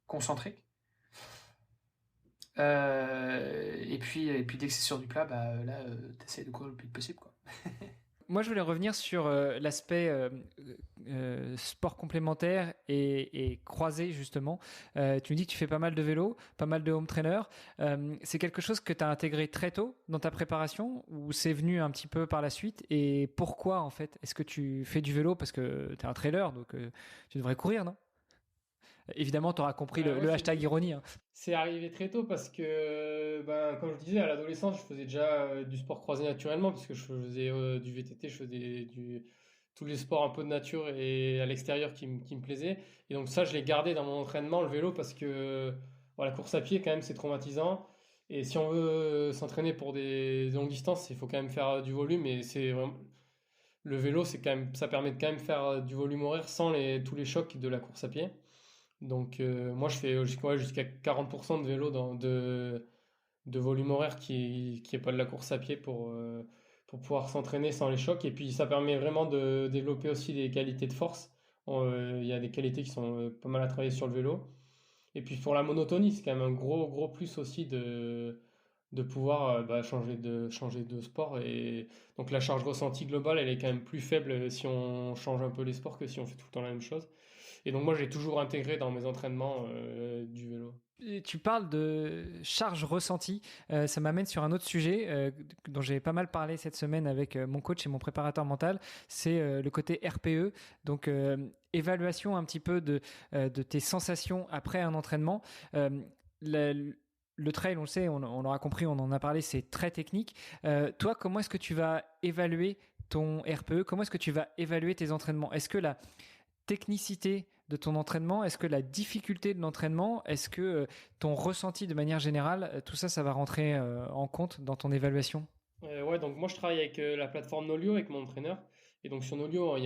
concentriques. Et puis dès que c'est sur du plat, là, t'essayes de courir le plus vite possible, quoi. Moi, je voulais revenir sur l'aspect sport complémentaire et croisé, justement. Tu me dis que tu fais pas mal de vélo, pas mal de home trainer. C'est quelque chose que tu as intégré très tôt dans ta préparation ou c'est venu un petit peu par la suite? Et pourquoi, en fait? Est-ce que tu fais du vélo parce que tu es un trailer, donc tu devrais courir, non? Évidemment, tu auras compris Ouais, le hashtag ironie, hein. c'est arrivé très tôt parce que, comme je disais, à l'adolescence, je faisais déjà du sport croisé naturellement, puisque je faisais du VTT, je faisais tous les sports un peu de nature et à l'extérieur qui me plaisaient. Et donc ça, je l'ai gardé dans mon entraînement, le vélo, parce que la course à pied, quand même, c'est traumatisant. Et si on veut s'entraîner pour des longues distances, il faut quand même faire du volume. Et c'est vraiment... Le vélo, c'est quand même, ça permet de quand même faire du volume horaire sans tous les chocs de la course à pied. Donc, moi, je fais jusqu'à 40% de vélo de volume horaire qui est pas de la course à pied pour pouvoir s'entraîner sans les chocs. Et puis, ça permet vraiment de développer aussi des qualités de force. Il y a des qualités qui sont pas mal à travailler sur le vélo. Et puis, pour la monotonie, c'est quand même un gros, gros plus aussi de pouvoir changer de sport. Et donc, la charge ressentie globale, elle est quand même plus faible si on change un peu les sports que si on fait tout le temps la même chose. Et donc moi j'ai toujours intégré dans mes entraînements du vélo. Et tu parles de charge ressentie. Ça m'amène sur un autre sujet dont j'ai pas mal parlé cette semaine avec mon coach et mon préparateur mental. C'est le côté RPE, donc évaluation un petit peu de tes sensations après un entraînement. Le trail, on le sait, on l'aura compris, on en a parlé, c'est très technique. Toi, comment est-ce que tu vas évaluer ton RPE? Comment est-ce que tu vas évaluer tes entraînements? Est-ce que la technicité de ton entraînement, est-ce que la difficulté de l'entraînement, est-ce que ton ressenti de manière générale, tout ça, ça va rentrer en compte dans ton évaluation? Ouais, donc moi je travaille avec la plateforme Nolio, avec mon entraîneur. Et donc sur Nolio,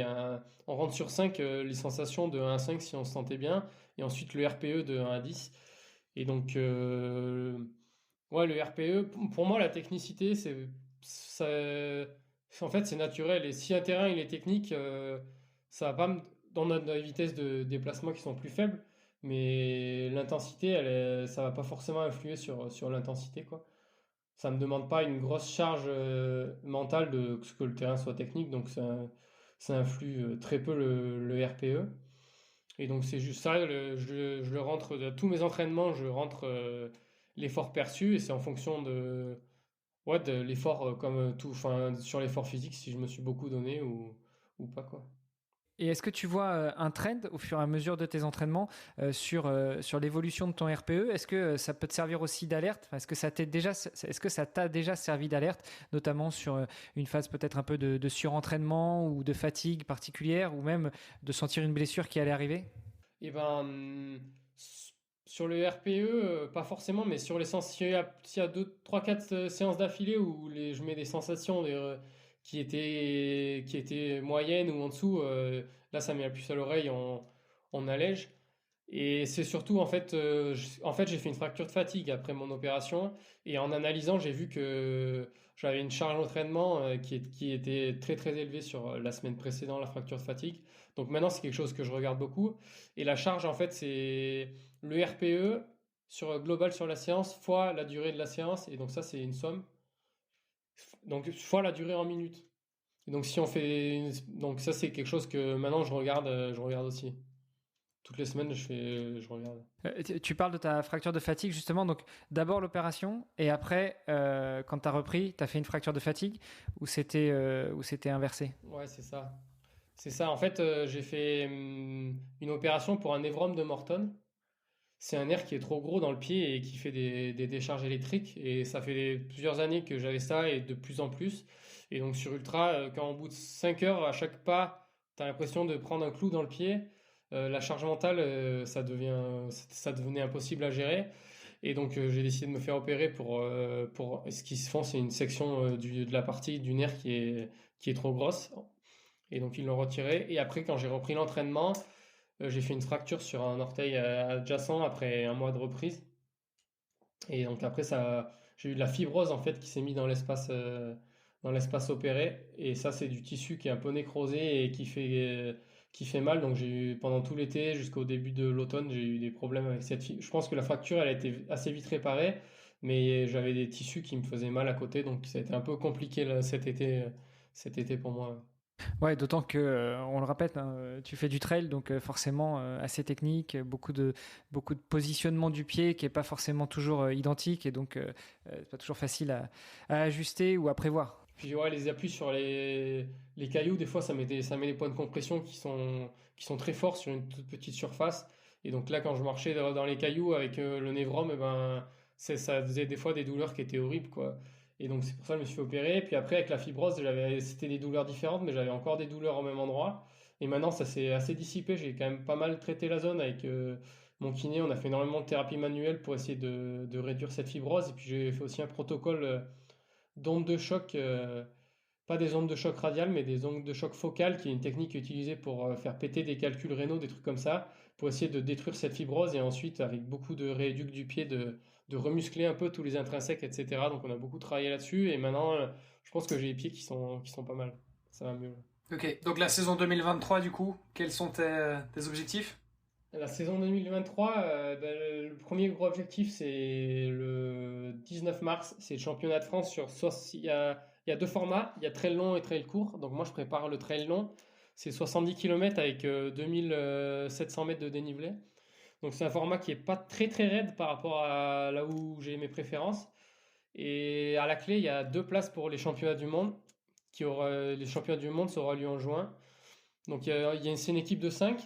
on rentre sur 5 les sensations de 1 à 5 si on se sentait bien. Et ensuite le RPE de 1 à 10. Et donc, ouais, le RPE, pour moi la technicité, en fait c'est naturel. Et si un terrain il est technique, ça va pas me, on a des vitesses de déplacement qui sont plus faibles, mais l'intensité, ça va pas forcément influer sur l'intensité, quoi. Ça me demande pas une grosse charge mentale de ce que le terrain soit technique, donc ça influe très peu le RPE. Et donc c'est juste ça, je le rentre de tous mes entraînements, je rentre l'effort perçu et c'est en fonction de l'effort comme tout, enfin sur l'effort physique si je me suis beaucoup donné ou pas, quoi. Et est-ce que tu vois un trend au fur et à mesure de tes entraînements sur l'évolution de ton RPE? Est-ce que ça peut te servir aussi d'alerte? Est-ce que est-ce que ça t'a déjà servi d'alerte, notamment sur une phase peut-être un peu de surentraînement ou de fatigue particulière, ou même de sentir une blessure qui allait arriver? Et sur le RPE, pas forcément, mais sur les sens, s'il y a 2, 3, 4 séances d'affilée où je mets des sensations qui étaient moyennes ou en dessous, là ça met la puce à l'oreille, on allège. Et c'est surtout, en fait, j'ai fait une fracture de fatigue après mon opération. Et en analysant, j'ai vu que j'avais une charge d'entraînement qui était très très élevée sur la semaine précédente, la fracture de fatigue. Donc maintenant, c'est quelque chose que je regarde beaucoup. Et la charge, en fait, c'est le RPE global sur la séance fois la durée de la séance. Et donc ça, c'est une somme. Donc fois la durée en minutes. Et donc si on fait donc ça, c'est quelque chose que maintenant je regarde aussi. toutes les semaines, je regarde. Tu parles de ta fracture de fatigue, justement. Donc, d'abord l'opération, et après, quand tu as repris, tu as fait une fracture de fatigue ou c'était inversé? Ouais, c'est ça. C'est ça. En fait, j'ai fait une opération pour un névrome de Morton. C'est un nerf qui est trop gros dans le pied et qui fait des décharges électriques. Et ça fait plusieurs années que j'avais ça et de plus en plus. Et donc sur Ultra, quand au bout de 5 heures, à chaque pas, tu as l'impression de prendre un clou dans le pied, la charge mentale, ça devenait impossible à gérer. Et donc j'ai décidé de me faire opérer pour ce qu'ils se font, c'est une section de la partie du nerf qui est trop grosse. Et donc ils l'ont retiré. Et après, quand j'ai repris l'entraînement, j'ai fait une fracture sur un orteil adjacent après un mois de reprise. Et donc après ça, j'ai eu de la fibrose en fait qui s'est mis dans l'espace opéré. Et ça, c'est du tissu qui est un peu nécrosé et qui fait mal. Donc j'ai eu pendant tout l'été jusqu'au début de l'automne, j'ai eu des problèmes avec cette fibre. Je pense que la fracture, elle a été assez vite réparée, mais j'avais des tissus qui me faisaient mal à côté. Donc ça a été un peu compliqué là, cet été pour moi. Ouais, d'autant que, on le répète, hein, tu fais du trail, donc forcément assez technique, beaucoup de positionnement du pied qui est pas forcément toujours identique, et donc c'est pas toujours facile à ajuster ou à prévoir. Puis ouais, les appuis sur les cailloux, des fois, ça met des points de compression qui sont très forts sur une toute petite surface. Et donc là, quand je marchais dans les cailloux avec le névrome, eh ben, ça faisait des fois des douleurs qui étaient horribles, quoi. Et donc c'est pour ça que je me suis fait opérer. Puis après, avec la fibrose, c'était des douleurs différentes, mais j'avais encore des douleurs au même endroit. Et maintenant, ça s'est assez dissipé. J'ai quand même pas mal traité la zone avec mon kiné. On a fait énormément de thérapie manuelle pour essayer de réduire cette fibrose. Et puis j'ai fait aussi un protocole d'ondes de choc, pas des ondes de choc radiales, mais des ondes de choc focales, qui est une technique utilisée pour faire péter des calculs rénaux, des trucs comme ça, pour essayer de détruire cette fibrose et ensuite, avec beaucoup de rééduc du pied, de remuscler un peu tous les intrinsèques, etc. Donc on a beaucoup travaillé là-dessus et maintenant, je pense que j'ai les pieds qui sont pas mal. Ça va mieux. Ok, donc la saison 2023, du coup, quels sont tes objectifs? La saison 2023, ben, le premier gros objectif, c'est le 19 mars, c'est le championnat de France il y a deux formats, il y a trail long et trail court. Donc moi, je prépare le trail long, c'est 70 km avec 2700 mètres de dénivelé. Donc c'est un format qui est pas très très raide par rapport à là où j'ai mes préférences. Et à la clé, il y a 2 places pour les championnats du monde. Les championnats du monde, ça aura lieu en juin. Donc c'est une équipe de 5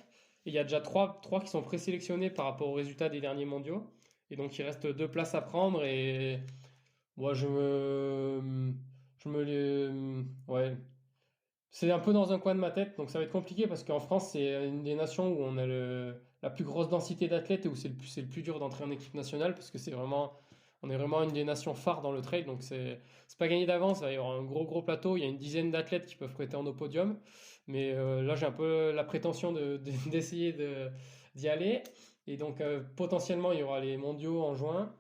et il y a déjà 3 qui sont présélectionnés par rapport aux résultats des derniers mondiaux. Et donc il reste 2 places à prendre et moi ouais, c'est un peu dans un coin de ma tête, donc ça va être compliqué parce qu'en France c'est une des nations où on a la plus grosse densité d'athlètes et où c'est le plus dur d'entrer en équipe nationale parce que on est vraiment une des nations phares dans le trail, donc c'est pas gagné d'avance. Il va y avoir un gros plateau, il y a une dizaine d'athlètes qui peuvent prétendre au podium, mais là j'ai un peu la prétention d'essayer d'y aller. Et donc potentiellement il y aura les mondiaux en juin.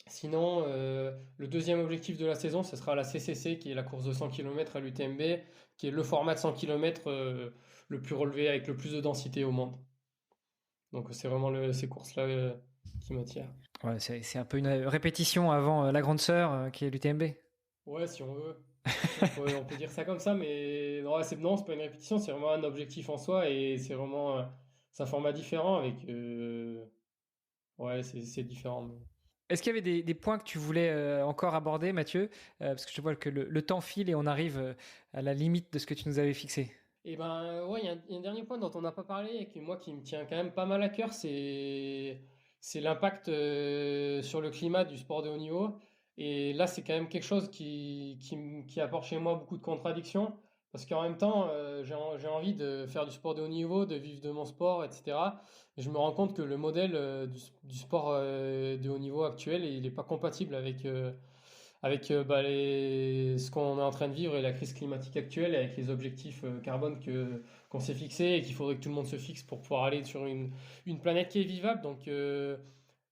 Sinon, le deuxième objectif de la saison, ce sera la CCC, qui est la course de 100 km à l'UTMB, qui est le format de 100 km le plus relevé avec le plus de densité au monde. Donc c'est vraiment ces courses-là qui m'attirent. Ouais, c'est un peu une répétition avant la grande sœur qui est l'UTMB. Ouais, si on veut. On peut dire ça comme ça, mais non, c'est pas une répétition, c'est vraiment un objectif en soi et c'est un format différent avec. Ouais, c'est différent. Est-ce qu'il y avait des points que tu voulais encore aborder, Mathieu? Parce que je vois que le temps file et on arrive à la limite de ce que tu nous avais fixé. Et ben ouais, il y a un dernier point dont on n'a pas parlé et qui me tient quand même pas mal à cœur, c'est l'impact sur le climat du sport de haut niveau. Et là, c'est quand même quelque chose qui apporte chez moi beaucoup de contradictions, parce qu'en même temps, j'ai envie de faire du sport de haut niveau, de vivre de mon sport, etc. Et je me rends compte que le modèle du sport de haut niveau actuel, il n'est pas compatible avec bah, ce qu'on est en train de vivre et la crise climatique actuelle, avec les objectifs carbone qu'on s'est fixés et qu'il faudrait que tout le monde se fixe pour pouvoir aller sur une planète qui est vivable. Donc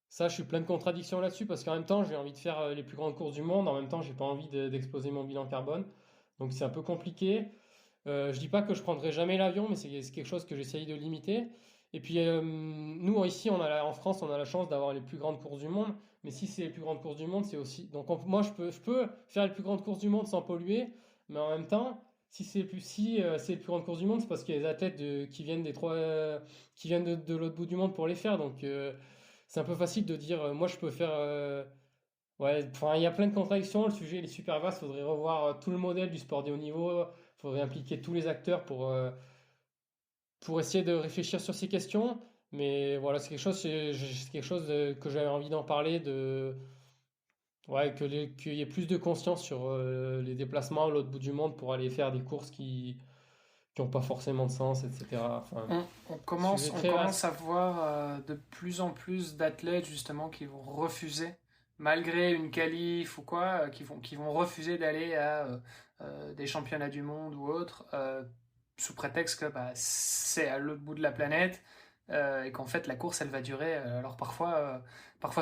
ça, je suis plein de contradictions là-dessus parce qu'en même temps, j'ai envie de faire les plus grandes courses du monde, en même temps, j'ai pas envie d'exploser mon bilan carbone. Donc c'est un peu compliqué. Je dis pas que je prendrai jamais l'avion, mais c'est quelque chose que j'essaye de limiter. Et puis nous ici, en France, on a la chance d'avoir les plus grandes courses du monde. Mais si c'est les plus grandes courses du monde, c'est aussi. Donc moi, je peux faire les plus grandes courses du monde sans polluer, mais en même temps, c'est le plus grande course du monde, c'est parce qu'il y a des athlètes qui viennent qui viennent de l'autre bout du monde pour les faire. Donc c'est un peu facile de dire moi je peux faire. Ouais, enfin il y a plein de contradictions. Le sujet il est super vaste. Il faudrait revoir tout le modèle du sport de haut niveau. Il faudrait impliquer tous les acteurs pour essayer de réfléchir sur ces questions. Mais voilà, c'est quelque chose que j'avais envie d'en parler, ouais, qu'il y ait plus de conscience sur les déplacements à l'autre bout du monde pour aller faire des courses qui n'ont pas forcément de sens, etc. Enfin, On commence vaste. à voir de plus en plus d'athlètes justement qui vont refuser, malgré une qualif ou quoi, qui vont refuser d'aller à des championnats du monde ou autres, sous prétexte que bah, c'est à l'autre bout de la planète. Et qu'en fait la course elle va durer alors parfois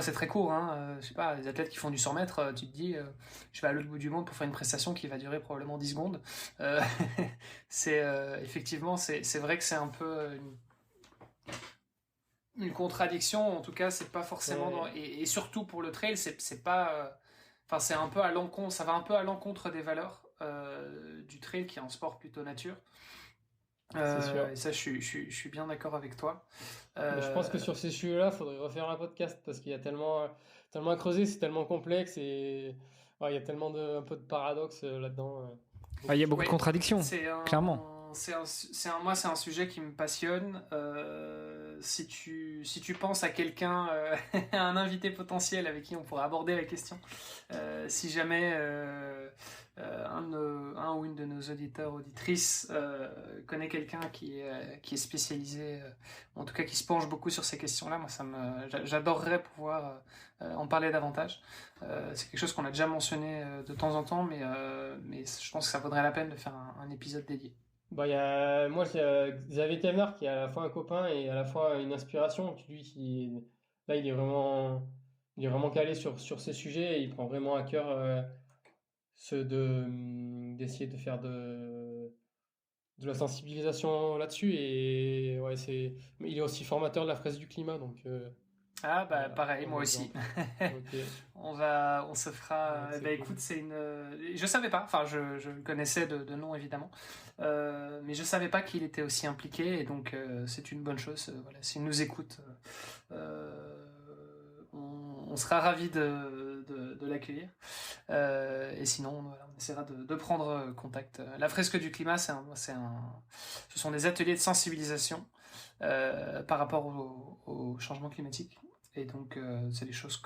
c'est très court hein, je sais pas, les athlètes qui font du 100 mètres tu te dis je vais à l'autre bout du monde pour faire une prestation qui va durer probablement 10 secondes. Euh, c'est effectivement c'est vrai que c'est un peu une contradiction, en tout cas c'est pas forcément Ouais, et surtout pour le trail c'est pas enfin c'est un peu à l'encontre, ça va un peu à l'encontre des valeurs du trail qui est un sport plutôt nature. c'est sûr. Et ça, je suis bien d'accord avec toi. Mais je pense que Euh, sur ces sujets-là, il faudrait refaire un podcast parce qu'il y a tellement à creuser, c'est tellement complexe et ouais, il y a tellement un peu de paradoxes là-dedans. Ah, il y a beaucoup de ouais, contradictions, c'est clairement. moi, c'est un sujet qui me passionne. Si tu penses à quelqu'un, à un invité potentiel avec qui on pourrait aborder la question, si jamais un ou une de nos auditeurs, auditrices connaît quelqu'un qui est spécialisé, en tout cas qui se penche beaucoup sur ces questions-là, moi, j'adorerais pouvoir en parler davantage. C'est quelque chose qu'on a déjà mentionné de temps en temps, mais je pense que ça vaudrait la peine de faire un épisode dédié. Bah, il y a Xavier Thévenard qui est à la fois un copain et à la fois une inspiration. Lui, là, il est vraiment calé sur ces sujets et il prend vraiment à cœur d'essayer de faire de la sensibilisation là-dessus. Et ouais, mais il est aussi formateur de la fresque du climat, donc Ah bah voilà, pareil, un moi aussi. exemple. Ok, On se fera. donc c'est Bah cool. écoute, je savais pas. Enfin, je le connaissais de nom évidemment, mais je savais pas qu'il était aussi impliqué et donc c'est une bonne chose. Voilà, s'il nous écoute, on sera ravi de l'accueillir. Et sinon, voilà, on essaiera de prendre contact. La fresque du climat, ce sont des ateliers de sensibilisation par rapport au changement climatique. Et donc, c'est des choses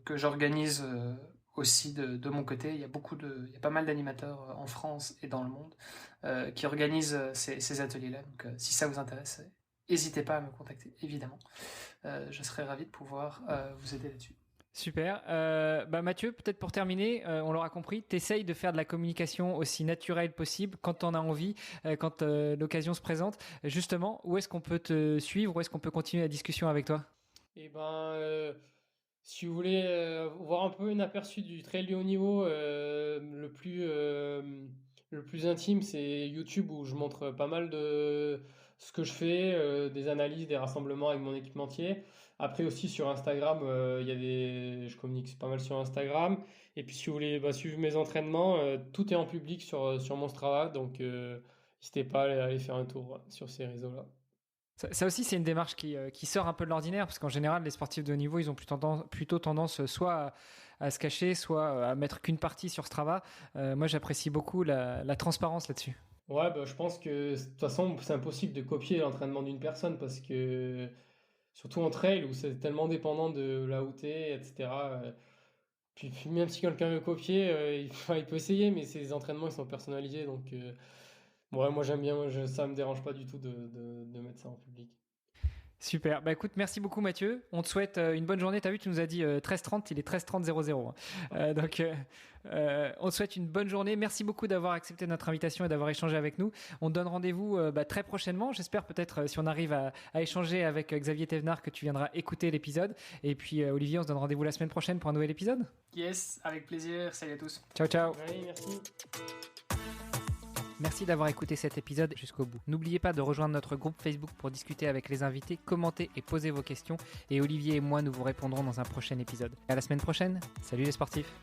que j'organise aussi de mon côté. Il y a pas mal d'animateurs en France et dans le monde qui organisent ces ateliers-là. Donc, si ça vous intéresse, n'hésitez pas à me contacter, évidemment. Je serais ravi de pouvoir vous aider là-dessus. Super. Bah Mathieu, peut-être pour terminer, on l'aura compris, tu essayes de faire de la communication aussi naturelle possible quand tu en as envie, quand l'occasion se présente. Justement, où est-ce qu'on peut te suivre, où est-ce qu'on peut continuer la discussion avec toi? Et ben, si vous voulez voir un peu un aperçu du trail de haut niveau, le plus intime, c'est YouTube où je montre pas mal de ce que je fais, des analyses, des rassemblements avec mon équipementier. Après aussi sur Instagram, je communique pas mal sur Instagram. Et puis si vous voulez suivre mes entraînements, tout est en public sur mon Strava, donc n'hésitez pas à aller faire un tour sur ces réseaux-là. Ça aussi, c'est une démarche qui sort un peu de l'ordinaire, parce qu'en général, les sportifs de haut niveau, ils ont plutôt tendance soit à se cacher, soit à mettre qu'une partie sur Strava. Moi, j'apprécie beaucoup la transparence là-dessus. Ouais, bah, je pense que de toute façon, c'est impossible de copier l'entraînement d'une personne parce que, surtout en trail où c'est tellement dépendant de là où t'es, etc. Puis même si quelqu'un veut copier, enfin, il peut essayer, mais ces entraînements ils sont personnalisés. Donc, ouais, moi j'aime bien, ça me dérange pas du tout de mettre ça en public. Super. Bah écoute, merci beaucoup Mathieu. On te souhaite une bonne journée. T'as vu, tu nous as dit 13h30, il est 13h30 donc on te souhaite une bonne journée. Merci beaucoup d'avoir accepté notre invitation et d'avoir échangé avec nous. On te donne rendez-vous très prochainement. J'espère peut-être si on arrive à échanger avec Xavier Thévenard que tu viendras écouter l'épisode. Et puis Olivier, on se donne rendez-vous la semaine prochaine pour un nouvel épisode. Yes, avec plaisir. Salut à tous. Ciao, ciao. Allez, merci. Merci d'avoir écouté cet épisode jusqu'au bout. N'oubliez pas de rejoindre notre groupe Facebook pour discuter avec les invités, commenter et poser vos questions. Et Olivier et moi, nous vous répondrons dans un prochain épisode. À la semaine prochaine. Salut les sportifs.